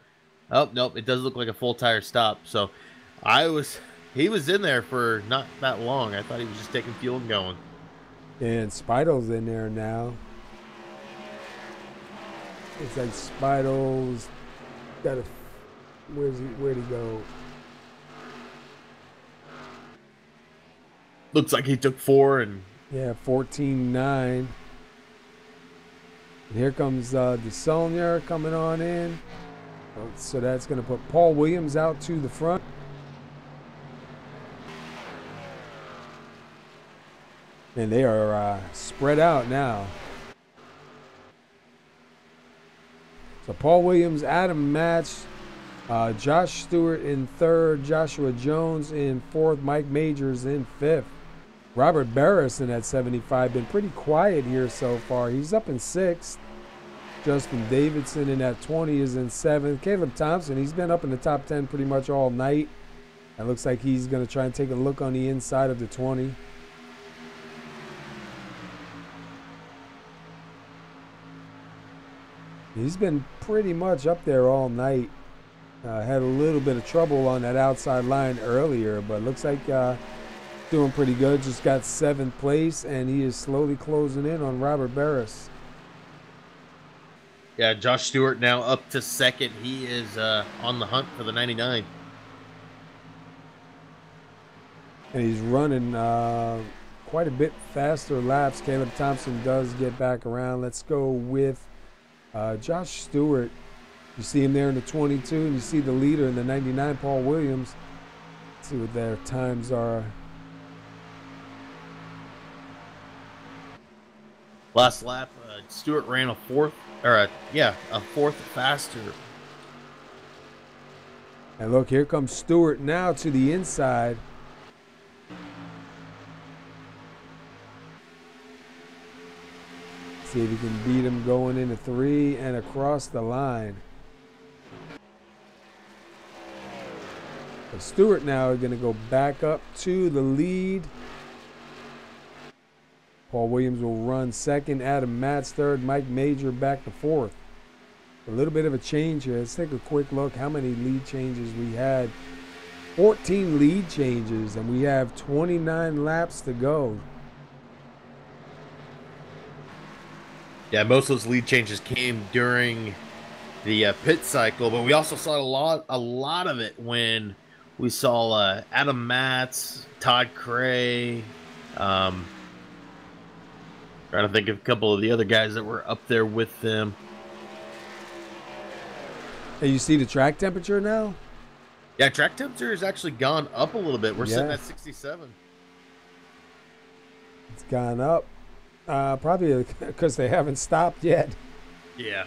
Oh, nope, it does look like a full tire stop. So he was in there for not that long. I thought he was just taking fuel and going. And Speidel's in there now. It's like Speidel's got a, where'd he go? Looks like he took 4 and yeah, 14.9. And here comes DeSaulnier coming on in. So that's going to put Paul Williams out to the front. And they are spread out now. So Paul Williams, Adam Match, Josh Stewart in third, Joshua Jones in fourth, Mike Majors in fifth. Robert Barrison at 75, been pretty quiet here so far. He's up in sixth. Justin Davidson in at 20 is in seventh. Caleb Thompson, he's been up in the top 10 pretty much all night. It looks like he's going to try and take a look on the inside of the 20. He's been pretty much up there all night. Had a little bit of trouble on that outside line earlier, but looks like doing pretty good. Just got 7th place, and he is slowly closing in on Robert Barris. Yeah, Josh Stewart now up to 2nd. He is on the hunt for the 99. And he's running quite a bit faster laps. Caleb Thompson does get back around. Let's go with Josh Stewart. You see him there in the 22, and you see the leader in the 99, Paul Williams. Let's see what their times are. Last lap, Stewart ran a 4th, or a 4th faster. And look, here comes Stewart now to the inside. See if he can beat him going into 3 and across the line. But Stewart now is going to go back up to the lead. Paul Williams will run 2nd, Adam Matz 3rd, Mike Major back to 4th. A little bit of a change here. Let's take a quick look how many lead changes we had. 14 lead changes, and we have 29 laps to go. Yeah, most of those lead changes came during the pit cycle, but we also saw a lot of it when we saw Adam Matz, Todd Cray, trying to think of a couple of the other guys that were up there with them. Hey, you see the track temperature now? Yeah, track temperature has actually gone up a little bit. We're sitting at 67. It's gone up. Probably because they haven't stopped yet. Yeah.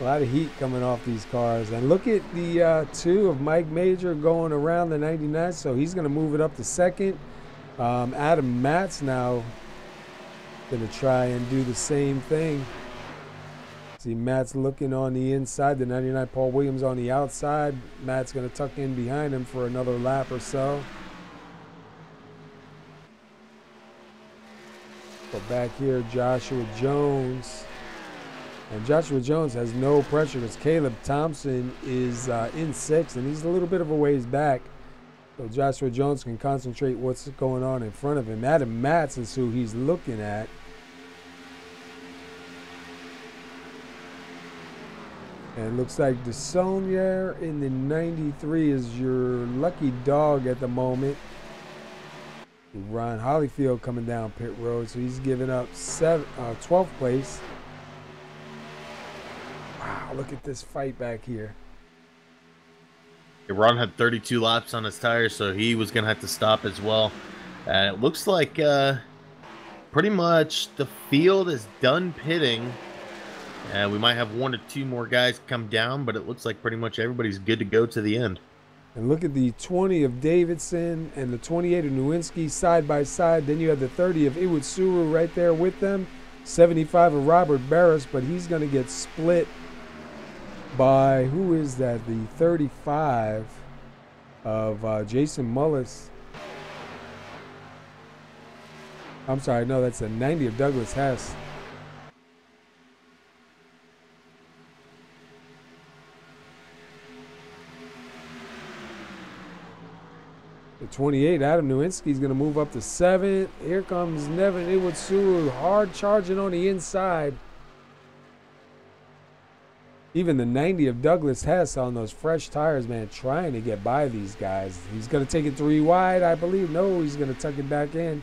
A lot of heat coming off these cars. And look at the 2 of Mike Major going around the 99. So he's going to move it up to 2nd. Adam Matz now going to try and do the same thing. See Matt's looking on the inside, the 99, Paul Williams on the outside. Matt's going to tuck in behind him for another lap or so. Go back here, Joshua Jones. And Joshua Jones has no pressure because Caleb Thompson is in 6th, and he's a little bit of a ways back. So Joshua Jones can concentrate what's going on in front of him. Adam Matz is who he's looking at. And it looks like DeSaulnier in the 93 is your lucky dog at the moment. Ron Hollyfield coming down pit road, so he's giving up 12th place. Wow, look at this fight back here. Ron had 32 laps on his tires, so he was going to have to stop as well. And it looks like pretty much the field is done pitting. We might have 1 or 2 more guys come down, but it looks like pretty much everybody's good to go to the end. And look at the 20 of Davidson and the 28 of Nowinski side by side. Then you have the 30 of Iwutsuru right there with them. 75 of Robert Barris, but he's going to get split by, who is that? The 35 of Jason Mullis. I'm sorry, no, that's the 90 of Douglas Hess. The 28, Adam Nowinski is going to move up to 7th. Here comes Nevin Iwutsuru, hard charging on the inside. Even the 90 of Douglas Hess on those fresh tires, man, trying to get by these guys. He's going to take it 3 wide, I believe. No, he's going to tuck it back in.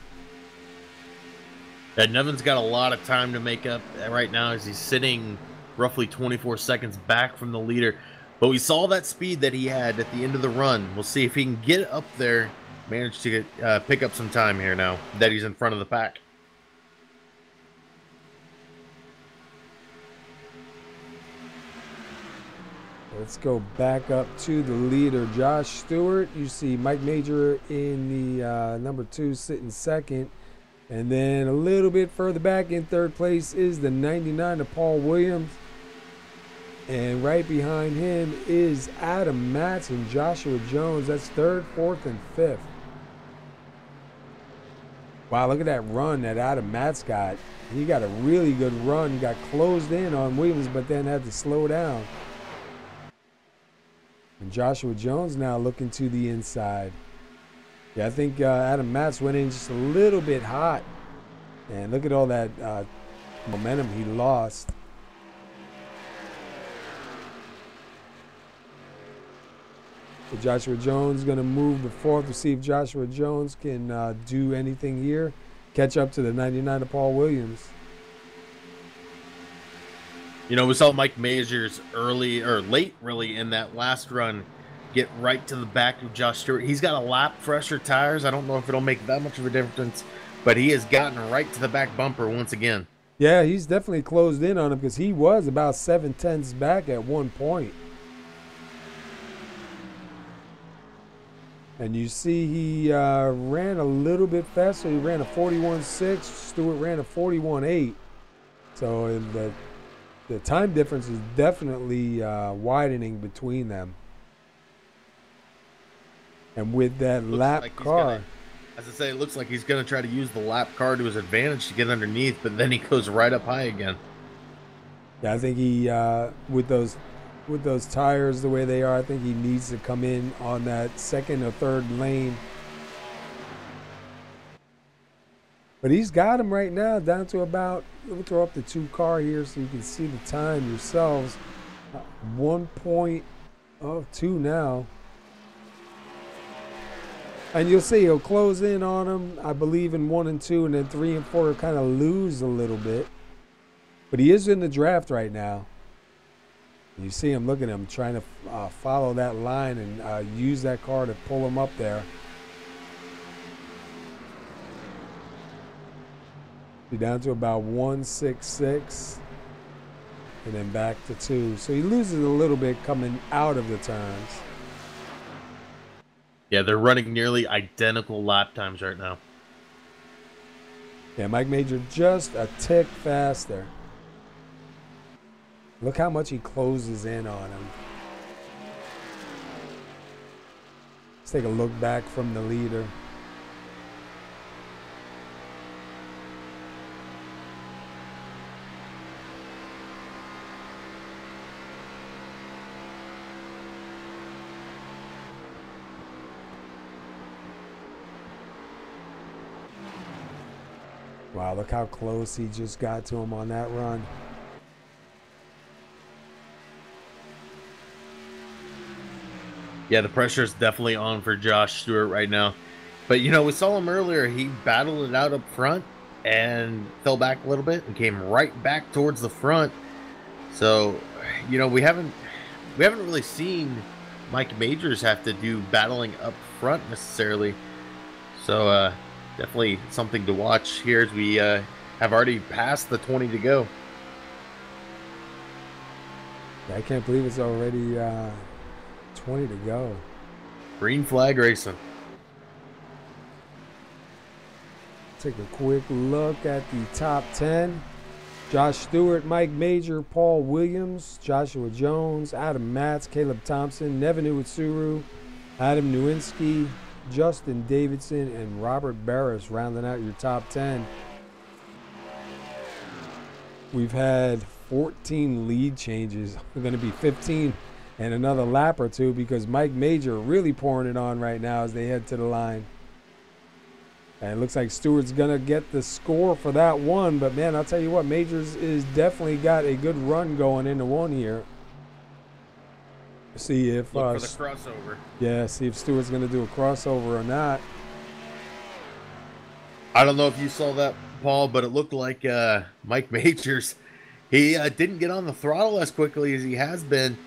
Yeah, Nevin's got a lot of time to make up right now as he's sitting roughly 24 seconds back from the leader. But we saw that speed that he had at the end of the run. We'll see if he can get up there, manage to get, pick up some time here now that he's in front of the pack. Let's go back up to the leader, Josh Stewart. You see Mike Major in the number 2 sitting 2nd. And then a little bit further back in 3rd place is the 99 of Paul Williams. And right behind him is Adam Matz and Joshua Jones. That's 3rd, 4th, and 5th. Wow, look at that run that Adam Matz got. He got a really good run. Got closed in on Williams, but then had to slow down. And Joshua Jones now looking to the inside. Yeah, I think Adam Matz went in just a little bit hot. And look at all that momentum he lost. So Joshua Jones going to move the fourth to see if Joshua Jones can do anything here. Catch up to the 99 of Paul Williams. You know, we saw Mike Majors early or late really in that last run get right to the back of Josh Stewart. He's got a lap fresher tires. I don't know if it'll make that much of a difference, but he has gotten right to the back bumper once again. Yeah, he's definitely closed in on him because he was about 7/10 back at one point. And you see he ran a little bit faster. He ran a 41.6. Stewart ran a 41.8. So the time difference is definitely widening between them. And with that lap car. As I say, it looks like he's going to try to use the lap car to his advantage to get underneath, but then he goes right up high again. Yeah, I think he, with those tires the way they are, I think he needs to come in on that second or third lane. But he's got him right now down to about, we'll throw up the 2 car here so you can see the time yourselves. 1.2 now. And you'll see he'll close in on him, I believe, in 1 and 2, and then 3 and 4 kind of lose a little bit. But he is in the draft right now. You see him looking at him, trying to follow that line and use that car to pull him up there. He's down to about 1.66, and then back to 2. So he loses a little bit coming out of the turns. Yeah, they're running nearly identical lap times right now. Yeah, Mike Major just a tick faster. Look how much he closes in on him. Let's take a look back from the leader. Wow, look how close he just got to him on that run. Yeah, the pressure is definitely on for Josh Stewart right now. But, you know, we saw him earlier. He battled it out up front and fell back a little bit and came right back towards the front. So, you know, we haven't really seen Mike Majors have to do battling up front necessarily. So, definitely something to watch here as we have already passed the 20 to go. I can't believe it's already 20 to go. Green flag racing. Take a quick look at the top 10. Josh Stewart, Mike Major, Paul Williams, Joshua Jones, Adam Matz, Caleb Thompson, Nevin Uetsuru, Adam Nowinski, Justin Davidson, and Robert Barris rounding out your top 10. We've had 14 lead changes. We're going to be 15 and another lap or two because Mike Major really pouring it on right now as they head to the line. And it looks like Stewart's going to get the score for that one. But, man, I'll tell you what, Majors is definitely got a good run going into one here. See if look for the crossover. Yeah, see if Stewart's going to do a crossover or not. I don't know if you saw that, Paul, but it looked like Mike Majors, he didn't get on the throttle as quickly as he has been.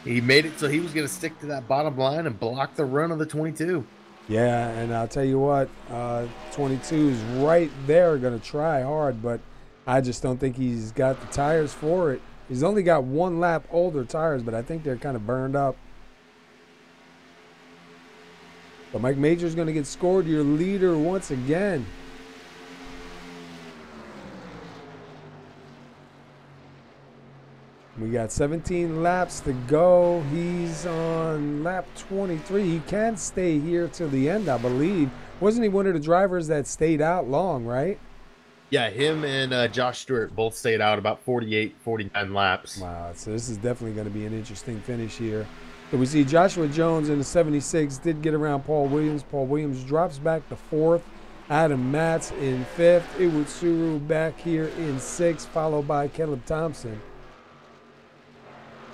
He made it so he was going to stick to that bottom line and block the run of the 22. Yeah, and I'll tell you what, 22 is right there, going to try hard, but I just don't think he's got the tires for it. He's only got one lap older tires, but I think they're kind of burned up. But Mike Major's going to get scored, your leader once again. We got 17 laps to go. He's on lap 23. He can stay here till the end, I believe. Wasn't he one of the drivers that stayed out long, right? Yeah, him and Josh Stewart both stayed out about 48, 49 laps. Wow, so this is definitely going to be an interesting finish here. So we see Joshua Jones in the 76 did get around Paul Williams. Paul Williams drops back to 4th. Adam Matz in 5th. Iwutsuru back here in 6th, followed by Caleb Thompson.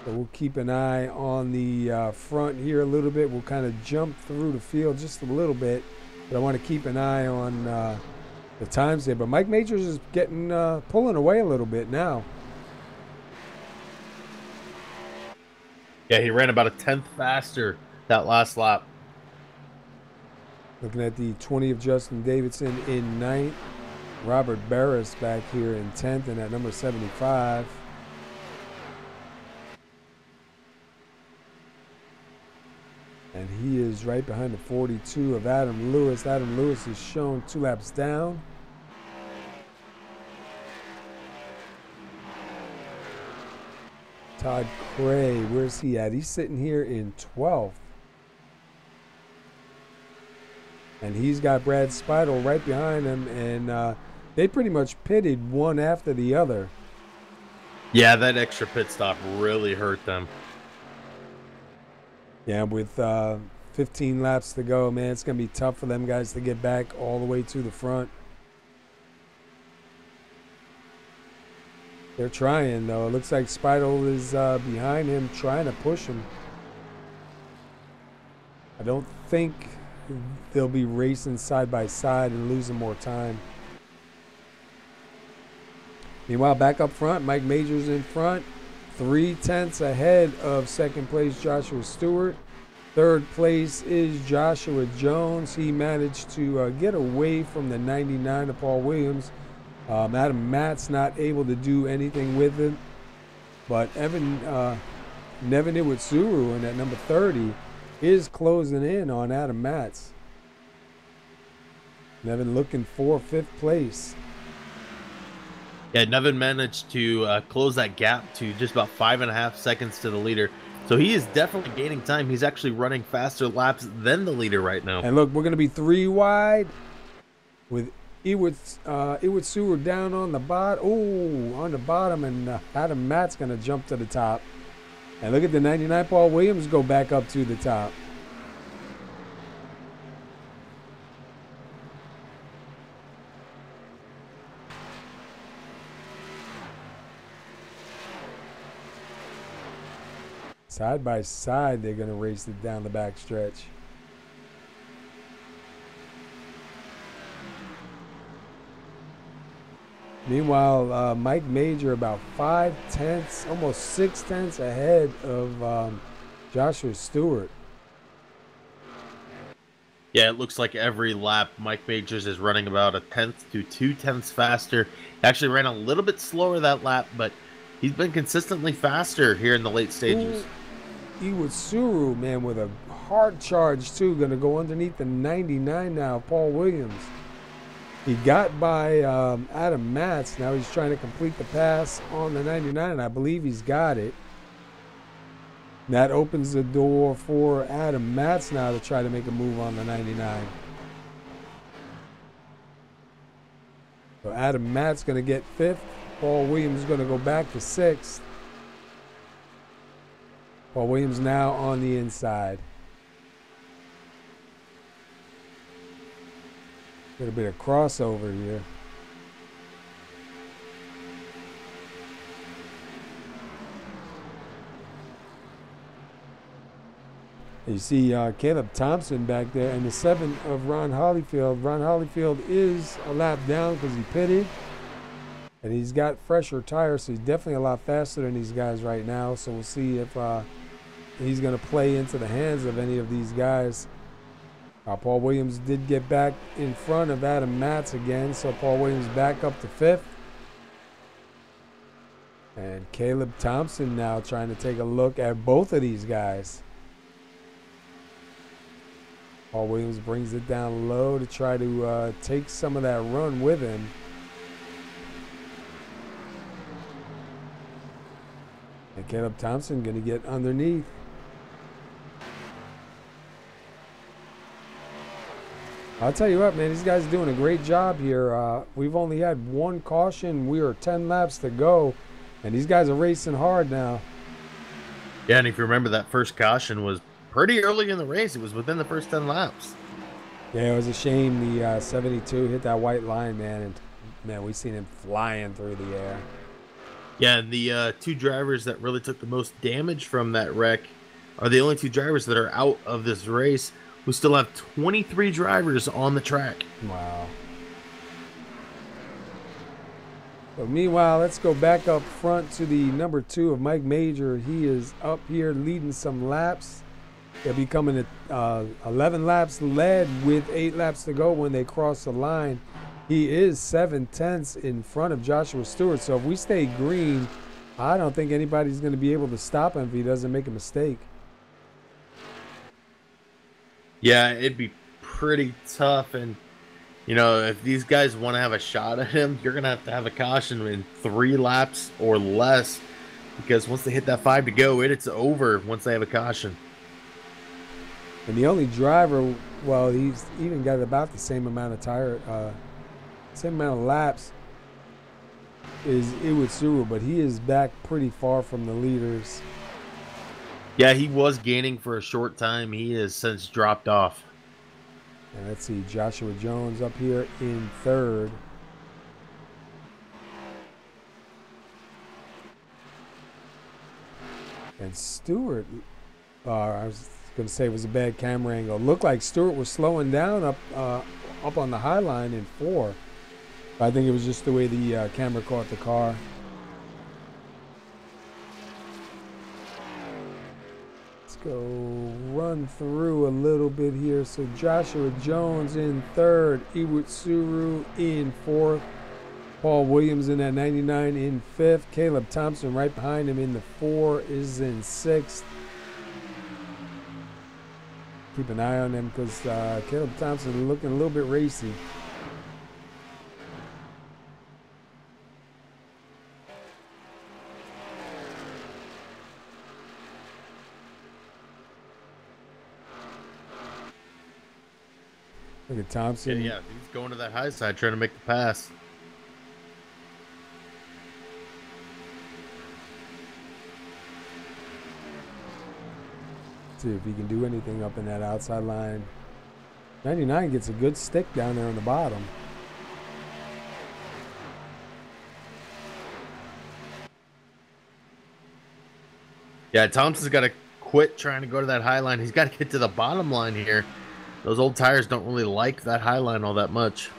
So we'll keep an eye on the front here a little bit. We'll kind of jump through the field just a little bit, but I want to keep an eye on the times there. But Mike Majors is getting pulling away a little bit now. Yeah, he ran about a 10th faster that last lap. Looking at the 20 of Justin Davidson in 9th. Robert Barris back here in 10th and at number 75. And he is right behind the 42 of Adam Lewis. Adam Lewis is shown 2 laps down. Todd Cray, where's he at? He's sitting here in 12th. And he's got Brad Speidel right behind him, and they pretty much pitted one after the other. Yeah, that extra pit stop really hurt them. Yeah, with 15 laps to go, man, it's going to be tough for them guys to get back all the way to the front. They're trying, though. It looks like Speidel is behind him, trying to push him. I don't think they'll be racing side by side and losing more time. Meanwhile, back up front, Mike Majors in front, 3/10 ahead of second place Joshua Stewart. Third place is Joshua Jones. He managed to get away from the 99 of Paul Williams. Adam Matt's not able to do anything with it, but Nevin Iwutsuru in at number 30 is closing in on Adam Matz. Nevin looking for 5th place. Yeah, Nevin managed to close that gap to just about 5.5 seconds to the leader. So he is definitely gaining time. He's actually running faster laps than the leader right now. And look, we're going to be 3 wide with Iwutsuru down on the bottom. Oh, on the bottom, and Adam Matt's going to jump to the top. And look at the 99 Paul Williams go back up to the top. Side by side, they're going to race it down the back stretch. Meanwhile, Mike Major about 5/10, almost 6/10 ahead of Joshua Stewart. Yeah, it looks like every lap Mike Majors is running about 1/10 to 2/10 faster. He actually ran a little bit slower that lap, but he's been consistently faster here in the late stages. Iwutsuru, man, with a hard charge too, going to go underneath the 99 now, Paul Williams. He got by Adam Matz. Now he's trying to complete the pass on the 99, and I believe he's got it. That opens the door for Adam Matz now to try to make a move on the 99. So Adam Matz going to get 5th. Paul Williams is going to go back to 6th. Paul Williams now on the inside. A little bit of crossover here. You see Caleb Thompson back there and the 7 of Ron Holyfield. Ron Holyfield is a lap down because he pitted. And he's got fresher tires, so he's definitely a lot faster than these guys right now. So we'll see if he's going to play into the hands of any of these guys. Paul Williams did get back in front of Adam Matz again, so Paul Williams back up to 5th. And Caleb Thompson now trying to take a look at both of these guys. Paul Williams brings it down low to try to take some of that run with him. And Caleb Thompson going to get underneath. I'll tell you what, man, these guys are doing a great job here. We've only had one caution. We are 10 laps to go, and these guys are racing hard now. Yeah, and if you remember, that first caution was pretty early in the race. It was within the first 10 laps. Yeah, it was a shame the 72 hit that white line, man, and man, we seen him flying through the air. Yeah, and the two drivers that really took the most damage from that wreck are the only two drivers that are out of this race. We still have 23 drivers on the track. Wow. So meanwhile, let's go back up front to the number 2 of Mike Major. He is up here leading some laps. They'll be coming at 11 laps led with 8 laps to go when they cross the line. He is 7/10 in front of Joshua Stewart. So if we stay green, I don't think anybody's going to be able to stop him if he doesn't make a mistake. Yeah, it'd be pretty tough. And, you know, if these guys want to have a shot at him, you're going to have a caution in 3 laps or less. Because once they hit that 5 to go, it's over once they have a caution. And the only driver, well, he's even got about the same amount of same amount of laps is Iwitsuru, but he is back pretty far from the leaders. Yeah, he was gaining for a short time. He has since dropped off. And let's see, Joshua Jones up here in 3rd. And Stewart, I was going to say it was a bad camera angle. Looked like Stewart was slowing down up on the high line in 4. But I think it was just the way the camera caught the car. Go run through a little bit here. So Joshua Jones in 3rd, Iwitsuru in 4th, Paul Williams in that 99 in 5th, Caleb Thompson right behind him in the 4 is in 6th. Keep an eye on them because Caleb Thompson is looking a little bit racy. Look at Thompson. Yeah, he's going to that high side trying to make the pass. See if he can do anything up in that outside line. 99 gets a good stick down there on the bottom. Yeah, Thompson's got to quit trying to go to that high line. He's got to get to the bottom line here. Those old tires don't really like that high line all that much.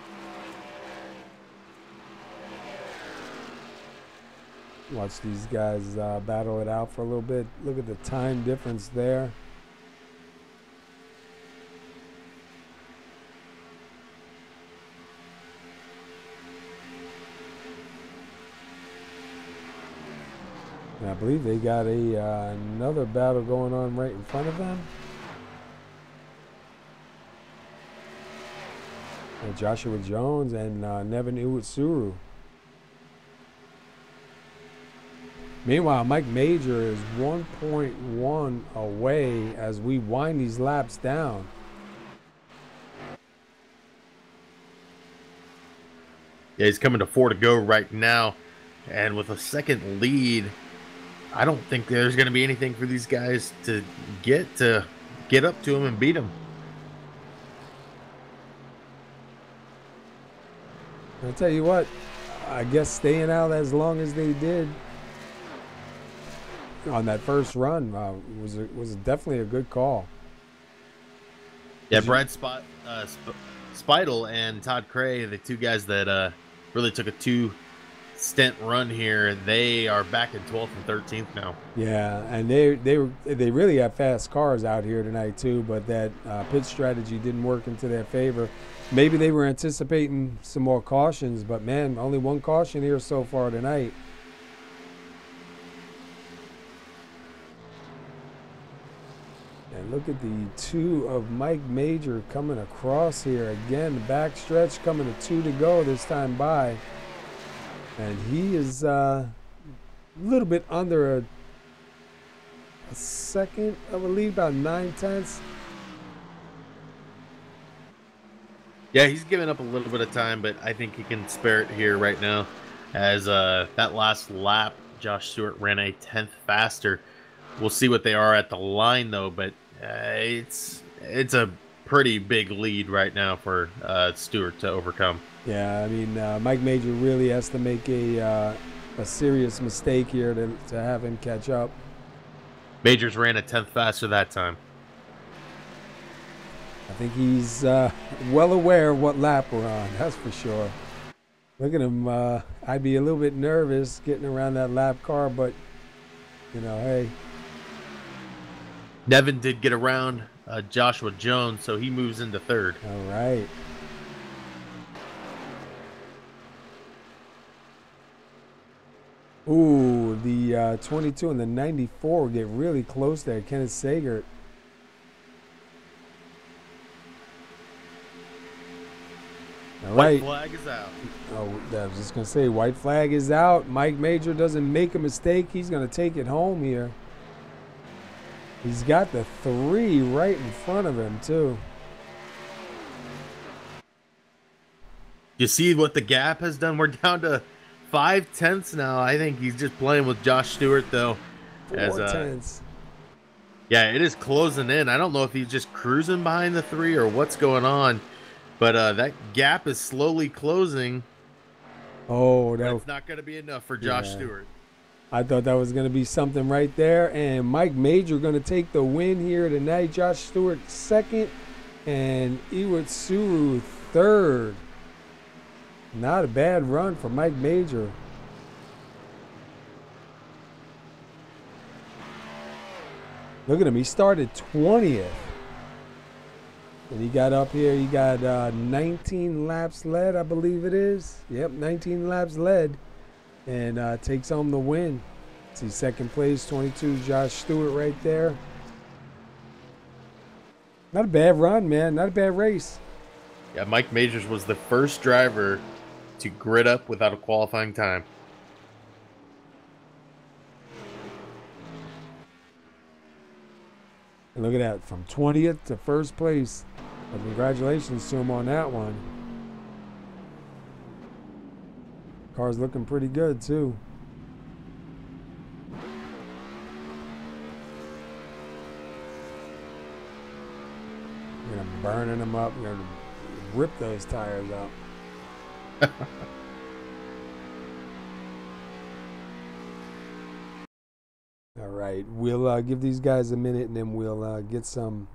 Watch these guys battle it out for a little bit. Look at the time difference there. And I believe they got another battle going on right in front of them. And Joshua Jones and Nevin Iwitsuru. Meanwhile, Mike Major is 1.1 away as we wind these laps down. Yeah, he's coming to 4 to go right now. And with a second lead, I don't think there's going to be anything for these guys to get up to him and beat him. I'll tell you what, I guess staying out as long as they did on that first run was definitely a good call. Yeah, Brad Speidel and Todd Cray, the two guys that really took a 2-stint run here, they are back in 12th and 13th now. Yeah, and they really have fast cars out here tonight too, but that pit strategy didn't work into their favor. Maybe they were anticipating some more cautions, but man, only one caution here so far tonight. And look at the 2 of Mike Major coming across here. Again, the back stretch coming to 2 to go this time by. And he is a little bit under a second of a lead, about 9/10. Yeah, he's giving up a little bit of time, but I think he can spare it here right now. As that last lap, Josh Stewart ran a 10th faster. We'll see what they are at the line, though, but it's a pretty big lead right now for Stewart to overcome. Yeah, I mean, Mike Major really has to make a serious mistake here to have him catch up. Majors ran a 10th faster that time. I think he's well aware of what lap we're on, that's for sure. Look at him. I'd be a little bit nervous getting around that lap car, but, you know, hey. Nevin did get around Joshua Jones, so he moves into third. All right. Ooh, the 22 and the 94 get really close there. Kenneth Sagert. All right. White flag is out. Oh, I was just going to say, white flag is out. Mike Major doesn't make a mistake. He's going to take it home here. He's got the 3 right in front of him, too. You see what the gap has done? We're down to 5/10 now. I think he's just playing with Josh Stewart, though. 4/10. Yeah, it is closing in. I don't know if he's just cruising behind the 3 or what's going on, but that gap is slowly closing. Oh, that's not going to be enough for Josh Stewart. I thought that was going to be something right there. And Mike Major going to take the win here tonight. Josh Stewart second and Iwatsuru third. Not a bad run for Mike Major. Look at him. He started 20th. And he got up here. He got 19 laps led, I believe it is. Yep, 19 laps led. And takes home the win. See, second place, 22, Josh Stewart right there. Not a bad run, man. Not a bad race. Yeah, Mike Majors was the first driver to grid up without a qualifying time. And look at that, from 20th to first place. Well, congratulations to him on that one. Car's looking pretty good, too. We're going to burning them up. We're going to rip those tires out. All right, we'll give these guys a minute, and then we'll get some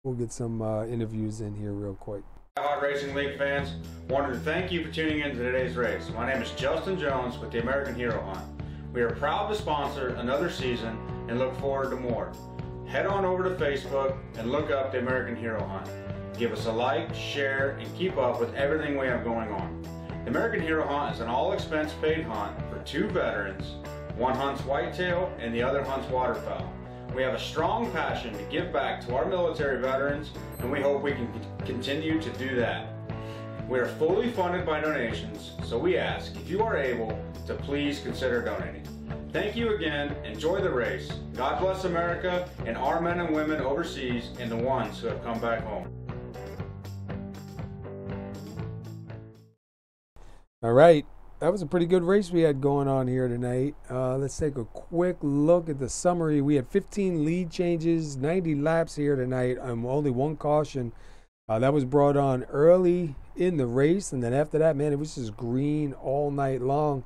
interviews in here real quick. DIEHARD Racing League fans, wanted to thank you for tuning in to today's race. My name is Justin Jones with the American Hero Hunt. We are proud to sponsor another season and look forward to more. Head on over to Facebook and look up the American Hero Hunt. Give us a like, share, and keep up with everything we have going on. The American Hero Hunt is an all-expense paid hunt for 2 veterans. One hunts whitetail and the other hunts waterfowl. We have a strong passion to give back to our military veterans, and we hope we can continue to do that. We are fully funded by donations, so we ask, if you are able, to please consider donating. Thank you again. Enjoy the race. God bless America and our men and women overseas and the ones who have come back home. All right. That was a pretty good race we had going on here tonight. Let's take a quick look at the summary. We had 15 lead changes, 90 laps here tonight. Only 1 caution. That was brought on early in the race. And then after that, man, it was just green all night long.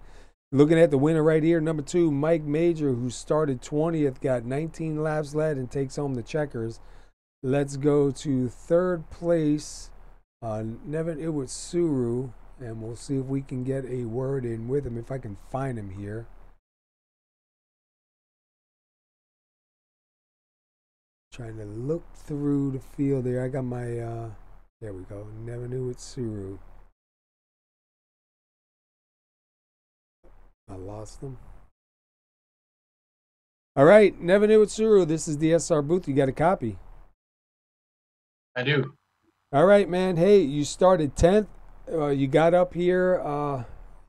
Looking at the winner right here, number 2, Mike Major, who started 20th, got 19 laps led and takes home the checkers. Let's go to third place, Nevin Iwatsuru. And we'll see if we can get a word in with him, if I can find him here. Trying to look through the field there. I got my, there we go, Never Knew It Suru. I lost him. All right, Never Knew It Suru. This is the SR booth. You got a copy? I do. All right, man. Hey, you started 10th. You got up here.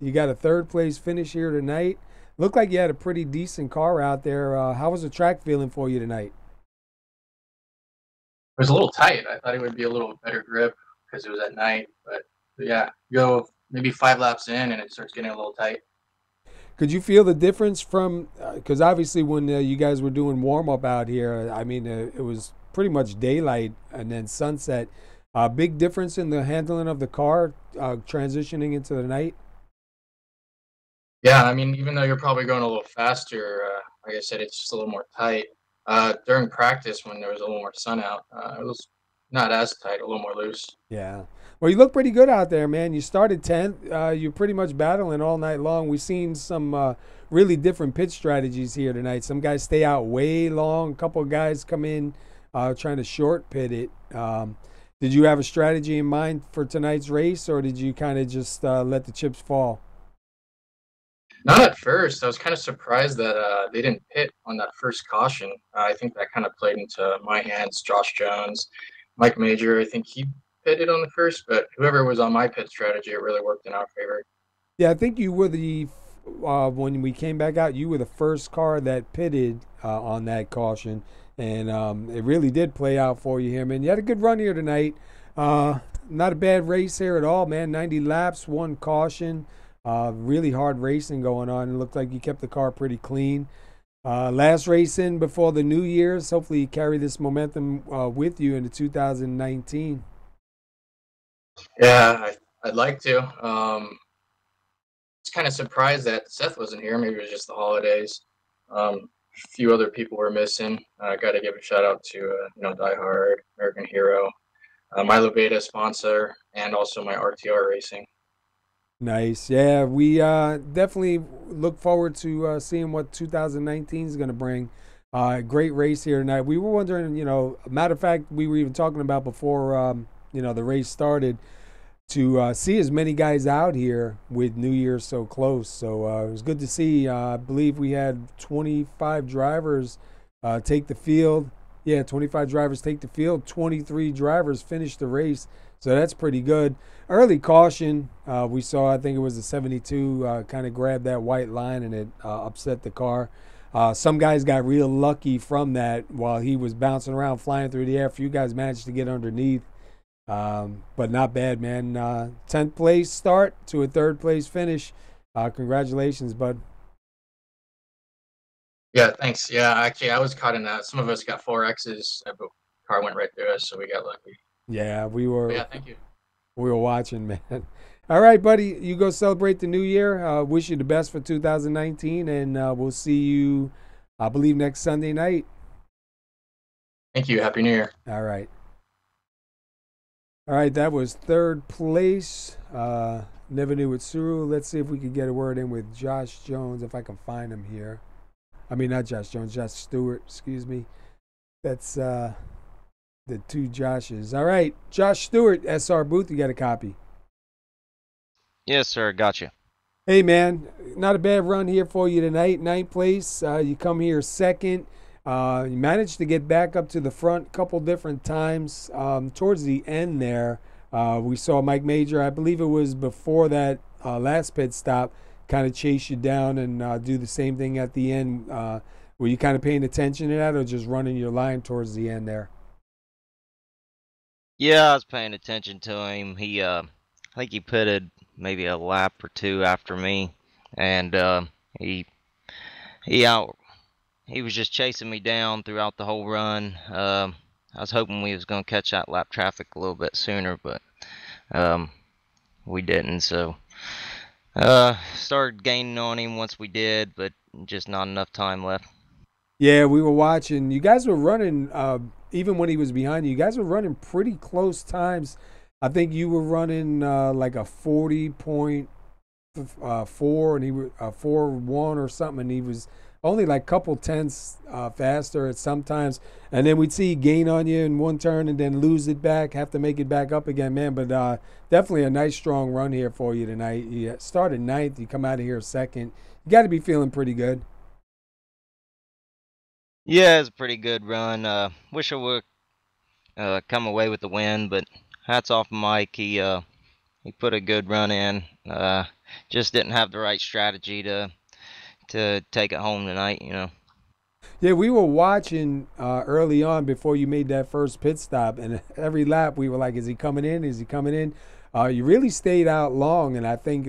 You got a third place finish here tonight. Looked like you had a pretty decent car out there. How was the track feeling for you tonight? It was a little tight. I thought it would be a little better grip because it was at night. But yeah, go maybe 5 laps in and it starts getting a little tight. Could you feel the difference from, because obviously when you guys were doing warm up out here, I mean, it was pretty much daylight and then sunset. Big difference in the handling of the car transitioning into the night? Yeah, I mean, even though you're probably going a little faster, like I said, it's just a little more tight. During practice, when there was a little more sun out, it was not as tight, a little more loose. Yeah. Well, you look pretty good out there, man. You started 10th. You're pretty much battling all night long. We've seen some really different pit strategies here tonight. Some guys stay out way long. A couple of guys come in trying to short pit it. Did you have a strategy in mind for tonight's race, or did you kind of just let the chips fall? Not at first. I was kind of surprised that they didn't pit on that first caution. I think that kind of played into my hands. Josh Jones, Mike Major, I think he pitted on the first, but whoever was on my pit strategy, it really worked in our favor. Yeah, I think you were when we came back out, you were the first car that pitted on that caution. And it really did play out for you here, man. You had a good run here tonight. Not a bad race here at all, man. 90 laps, 1 caution. Really hard racing going on. It looked like you kept the car pretty clean. Last race in before the New Year's. Hopefully you carry this momentum with you into 2019. Yeah, I'd like to. It's kind of surprised that Seth wasn't here. Maybe it was just the holidays. A few other people were missing. I got to give a shout out to DieHARD, American Hero, my Levada sponsor, and also my RTR Racing. Nice. Yeah, we definitely look forward to seeing what 2019 is going to bring. Great race here tonight. We were wondering, matter of fact, we were even talking about before, the race started, to see as many guys out here with New Year's so close. So it was good to see. I believe we had 25 drivers take the field. Yeah, 25 drivers take the field. 23 drivers finish the race. So that's pretty good. Early caution, we saw, I think it was a 72, kind of grabbed that white line and it upset the car. Some guys got real lucky from that while he was bouncing around, flying through the air. A few guys managed to get underneath. But not bad, man. 10th place start to a 3rd place finish. Congratulations, bud. Yeah, thanks. Yeah, actually, I was caught in that. Some of us got 4Xs, but the car went right through us, so we got lucky. Yeah, we were. But yeah, thank you. We were watching, man. All right, buddy. You go celebrate the new year. Wish you the best for 2019, and we'll see you, I believe, next Sunday night. Thank you. Happy New Year. All right. All right, that was 3rd place. Never knew with Suru. Let's see if we can get a word in with Josh Jones, if I can find him here. I mean, not Josh Jones, Josh Stewart, excuse me. That's the 2 Joshes. All right, Josh Stewart, SR Booth, you got a copy? Yes, sir, gotcha. Hey, man, not a bad run here for you tonight. 9th place, you come here 2nd. You managed to get back up to the front a couple different times. Towards the end there, we saw Mike Major, I believe it was before that last pit stop, kind of chase you down and do the same thing at the end. Were you kind of paying attention to that or just running your line towards the end there? Yeah, I was paying attention to him. I think he pitted maybe a lap or 2 after me, and he was just chasing me down throughout the whole run. I was hoping we was gonna catch that lap traffic a little bit sooner, but we didn't. So started gaining on him once we did, but just not enough time left. Yeah, we were watching. You guys were running, even when he was behind you, you guys were running pretty close times. I think you were running like a 40.4 and he was 4.1 or something, and he was only like a couple tenths faster at sometimes. And then we'd see gain on you in one turn and then lose it back, have to make it back up again, man. But definitely a nice, strong run here for you tonight. You started 9th, you come out of here 2nd. You got to be feeling pretty good. Yeah, it's a pretty good run. Wish I would come away with the win, but hats off to Mike. He put a good run in. Just didn't have the right strategy to take it home tonight, Yeah, we were watching early on before you made that first pit stop, and every lap we were like, "Is he coming in? Is he coming in?" You really stayed out long, and I think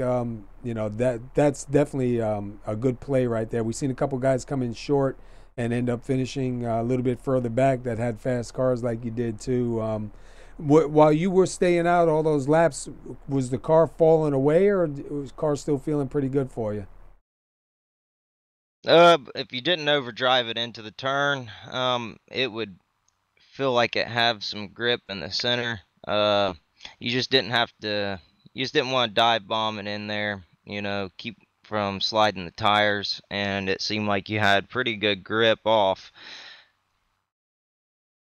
that's definitely a good play right there. We've seen a couple guys come in short and end up finishing a little bit further back that had fast cars like you did too. While you were staying out all those laps, was the car falling away, or was the car still feeling pretty good for you? If you didn't overdrive it into the turn, it would feel like it have some grip in the center. You just didn't have to. You just didn't want to dive bomb it in there. Keep from sliding the tires, and it seemed like you had pretty good grip off.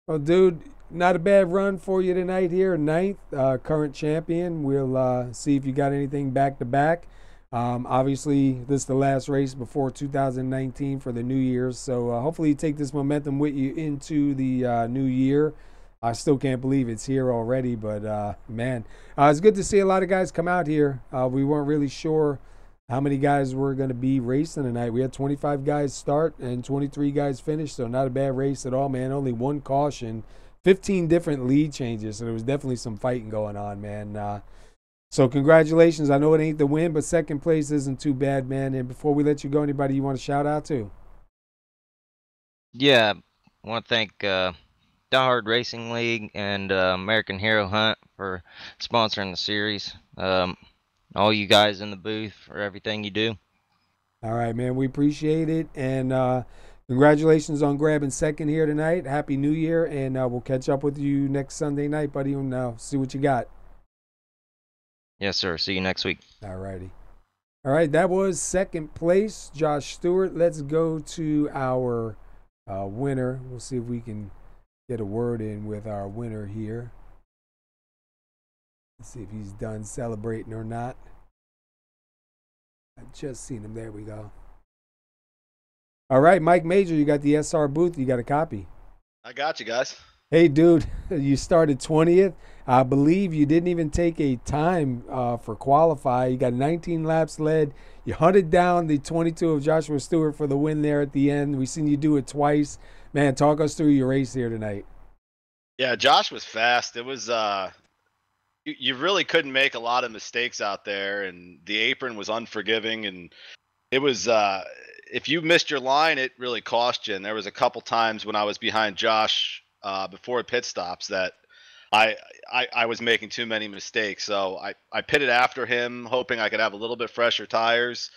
Well, dude, not a bad run for you tonight here. Ninth, current champion. We'll see if you got anything back to back. Obviously, this is the last race before 2019 for the New Year's. So hopefully you take this momentum with you into the new year. I still can't believe it's here already, but man, it's good to see a lot of guys come out here. We weren't really sure how many guys were going to be racing tonight. We had 25 guys start and 23 guys finish, so not a bad race at all, man. Only one caution, 15 different lead changes, so there was definitely some fighting going on, man. So congratulations. I know it ain't the win, but second place isn't too bad, man. And before we let you go, anybody you want to shout out to? Yeah, I want to thank DieHard Racing League and American Hero Hunt for sponsoring the series. All you guys in the booth for everything you do. All right, man. We appreciate it. And congratulations on grabbing second here tonight. Happy New Year. And we'll catch up with you next Sunday night, buddy, and see what you got. Yes, sir. See you next week. All righty. All right, that was second place, Josh Stewart. Let's go to our winner. We'll see if we can get a word in with our winner here. Let's see if he's done celebrating or not. I just seen him. There we go. All right, Mike Major, you got the SR booth. You got a copy. I got you guys. Hey, dude, you started 20th. I believe you didn't even take a time for qualify. You got 19 laps led. You hunted down the 22 of Joshua Stewart for the win there at the end. We've seen you do it twice. Man, talk us through your race here tonight. Yeah, Josh was fast. It was you really couldn't make a lot of mistakes out there, and the apron was unforgiving, and it was if you missed your line, it really cost you. And there was a couple times when I was behind Josh before pit stops that I was making too many mistakes. So I pitted after him, hoping I could have a little bit fresher tires.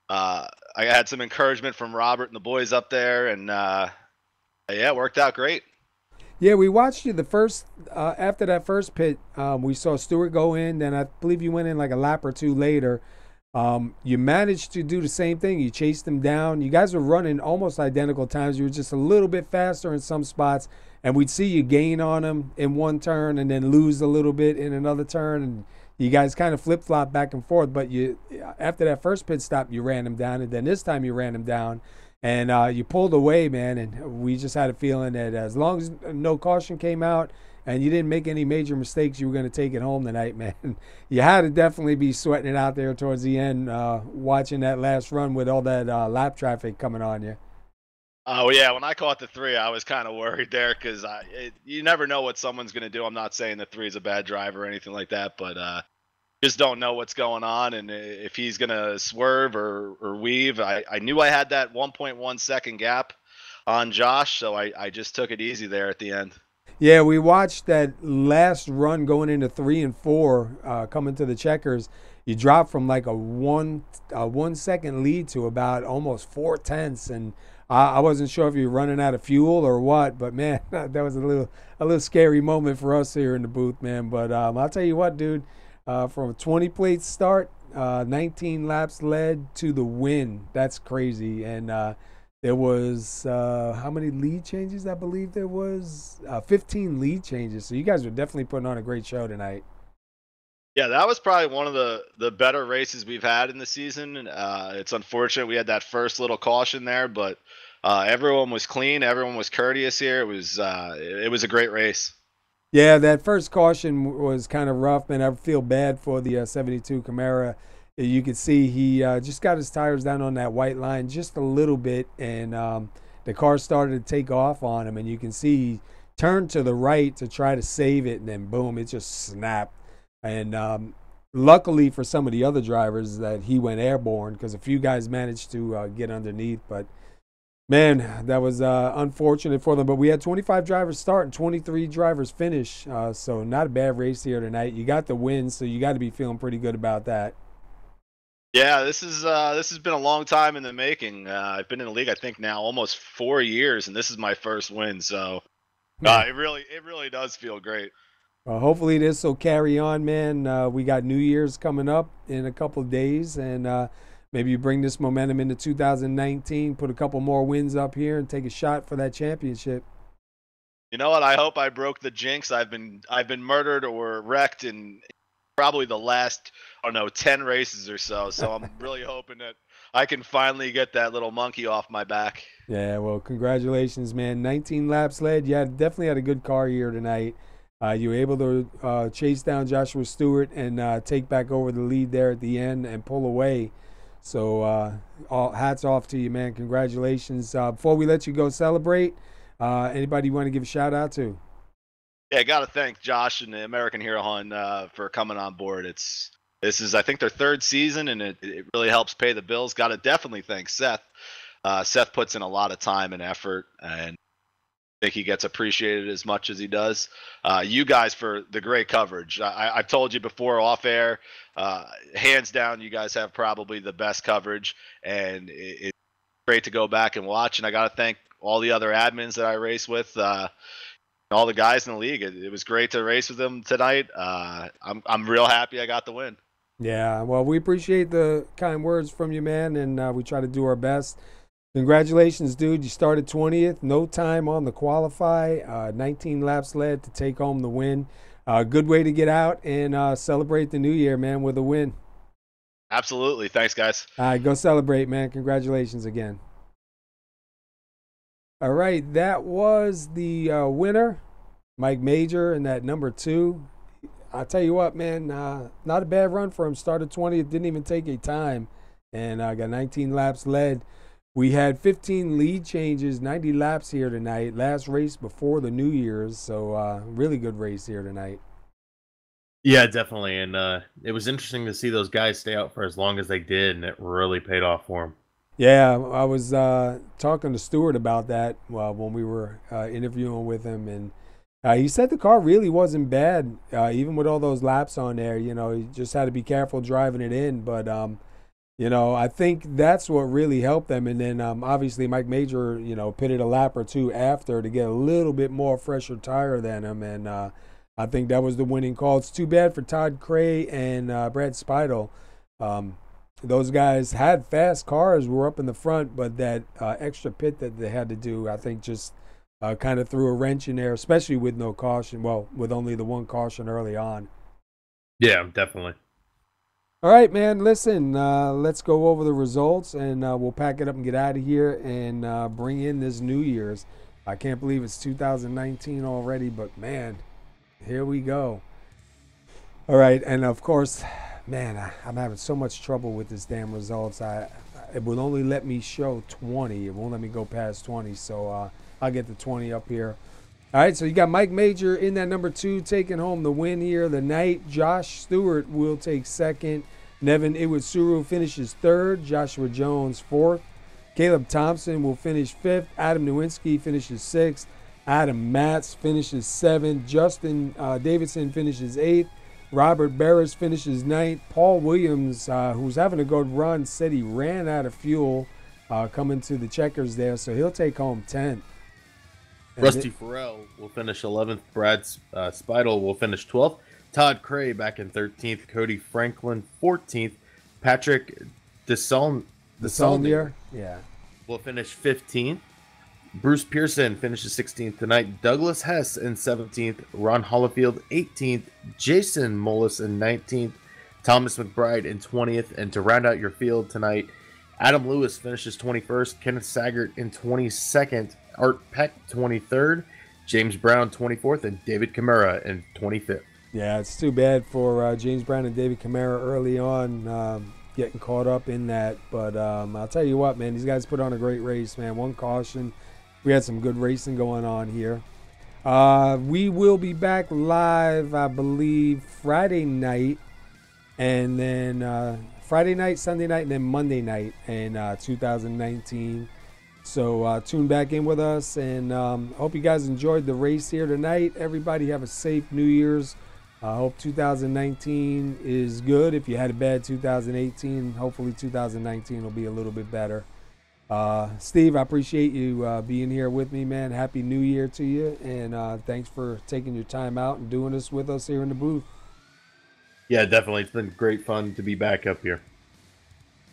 I had some encouragement from Robert and the boys up there, and yeah, it worked out great. Yeah, we watched you the first after that first pit. We saw Stewart go in, then I believe you went in like a lap or two later. You managed to do the same thing. You chased him down. You guys were running almost identical times. You were just a little bit faster in some spots, and we'd see you gain on him in one turn and then lose a little bit in another turn, and you guys kind of flip-flop back and forth. But you, after that first pit stop, you ran him down, and then this time you ran him down, and you pulled away, man. And we just had a feeling that as long as no caution came out and you didn't make any major mistakes, you were going to take it home tonight, man. You had to definitely be sweating it out there towards the end, watching that last run with all that lap traffic coming on you. Oh yeah, when I caught the 3, I was kind of worried there because you never know what someone's going to do. I'm not saying the 3 is a bad driver or anything like that, but just don't know what's going on, and if he's going to swerve or weave. I knew I had that 1.1 second gap on Josh, so I just took it easy there at the end. Yeah, we watched that last run going into 3 and 4, coming to the checkers. You dropped from like a 1 second lead to about almost 4/10, and I wasn't sure if you were running out of fuel or what. But man, that was a little scary moment for us here in the booth, man. But I'll tell you what, dude, from a 20 plate start, 19 laps led to the win. That's crazy, and there was how many lead changes? I believe there was 15 lead changes. So you guys were definitely putting on a great show tonight. Yeah, that was probably one of the better races we've had in the season. It's unfortunate we had that first little caution there, but everyone was clean. Everyone was courteous here. It was a great race. Yeah, that first caution was kind of rough, and I feel bad for the 72 Camaro. You could see he just got his tires down on that white line just a little bit, and the car started to take off on him, and you can see he turned to the right to try to save it, and then boom, it just snapped. And luckily for some of the other drivers that he went airborne, because a few guys managed to get underneath. But man, that was unfortunate for them. But we had 25 drivers start and 23 drivers finish, so not a bad race here tonight. You got the win, so you got to be feeling pretty good about that. Yeah, this has been a long time in the making. I've been in the league, I think now almost 4 years, and this is my first win. So it really does feel great. Hopefully this will carry on, man. We got New Year's coming up in a couple of days, and maybe you bring this momentum into 2019, put a couple more wins up here, and take a shot for that championship. You know what? I hope I broke the jinx. I've been murdered or wrecked in probably the last, I don't know, 10 races or so. So I'm really hoping that I can finally get that little monkey off my back. Yeah, well, congratulations, man. 19 laps led. You definitely had a good car here tonight. You were able to chase down Joshua Stewart and take back over the lead there at the end and pull away. So all hats off to you, man. Congratulations. Before we let you go celebrate, anybody you want to give a shout out to? Yeah, I got to thank Josh and the American Hero Hunt for coming on board. This is, I think, their third season, and it really helps pay the bills. Got to definitely thank Seth. Seth puts in a lot of time and effort, and I think he gets appreciated as much as he does. You guys for the great coverage. I've told you before off air, hands down, you guys have probably the best coverage, and it's great to go back and watch. And I got to thank all the other admins that I race with. All the guys in the league. It was great to race with them tonight. I'm real happy I got the win. Yeah, well, we appreciate the kind words from you, man, and we try to do our best. Congratulations, dude. You started 20th. No time on the qualify. 19 laps led to take home the win. Good way to get out and celebrate the new year, man, with a win. Absolutely. Thanks, guys. All right, go celebrate, man. Congratulations again. All right, that was the winner, Mike Major, in that number 2. I'll tell you what, man, not a bad run for him. Started 20th, didn't even take a time, and got 19 laps led. We had 15 lead changes, 90 laps here tonight. Last race before the New Year's, so really good race here tonight. Yeah, definitely, and it was interesting to see those guys stay out for as long as they did, and it really paid off for them. Yeah, I was talking to Stewart about that when we were interviewing with him, and he said the car really wasn't bad, even with all those laps on there. You know, he just had to be careful driving it in, but you know, I think that's what really helped them. And then obviously Mike Major, you know, pitted a lap or two after to get a little bit more fresher tire than him, and I think that was the winning call. It's too bad for Todd Cray and Brad Speidel. Those guys had fast cars, were up in the front, but that extra pit that they had to do, I think, just kind of threw a wrench in there, especially with no caution. Well, with only the one caution early on. Yeah, definitely. All right, man, listen, let's go over the results, and we'll pack it up and get out of here and bring in this New Year's. I can't believe it's 2019 already, but, man, here we go. All right, and, of course, man, I'm having so much trouble with this damn results. It will only let me show 20. It won't let me go past 20, so I'll get the 20 up here. All right, so you got Mike Major in that number 2 taking home the win here the night. Josh Stewart will take second. Nevin Iwitsuru finishes 3rd. Joshua Jones 4th. Caleb Thompson will finish 5th. Adam Nowinski finishes 6th. Adam Matz finishes 7th. Justin Davidson finishes 8th. Robert Barris finishes 9th. Paul Williams, who's having a good run, said he ran out of fuel coming to the checkers there, so he'll take home 10th. Rusty Farrell will finish 11th. Brad Speidel will finish 12th. Todd Cray back in 13th. Cody Franklin 14th. Patrick Desaulnier will finish 15th. Bruce Pearson finishes 16th tonight. Douglas Hess in 17th. Ron Hollifield 18th. Jason Mullis in 19th. Thomas McBride in 20th. And to round out your field tonight, Adam Lewis finishes 21st. Kenneth Saggart in 22nd. Art Peck 23rd. James Brown 24th. And David Camara in 25th. Yeah, it's too bad for James Brown and David Camara early on getting caught up in that. But I'll tell you what, man, these guys put on a great race, man. One caution. We had some good racing going on here. We will be back live, I believe, Friday night, and then Friday night, Sunday night, and then Monday night in 2019. So tune back in with us, and hope you guys enjoyed the race here tonight. Everybody have a safe New Year's. I hope 2019 is good. If you had a bad 2018, hopefully 2019 will be a little bit better. Steve, I appreciate you being here with me, man. Happy New Year to you, and thanks for taking your time out and doing this with us here in the booth. Yeah, definitely. It's been great fun to be back up here.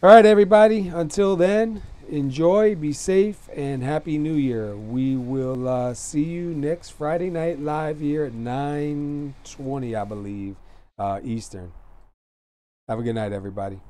All right, everybody. Until then, enjoy, be safe, and Happy New Year. We will see you next Friday night live here at 9:20, I believe, Eastern. Have a good night, everybody.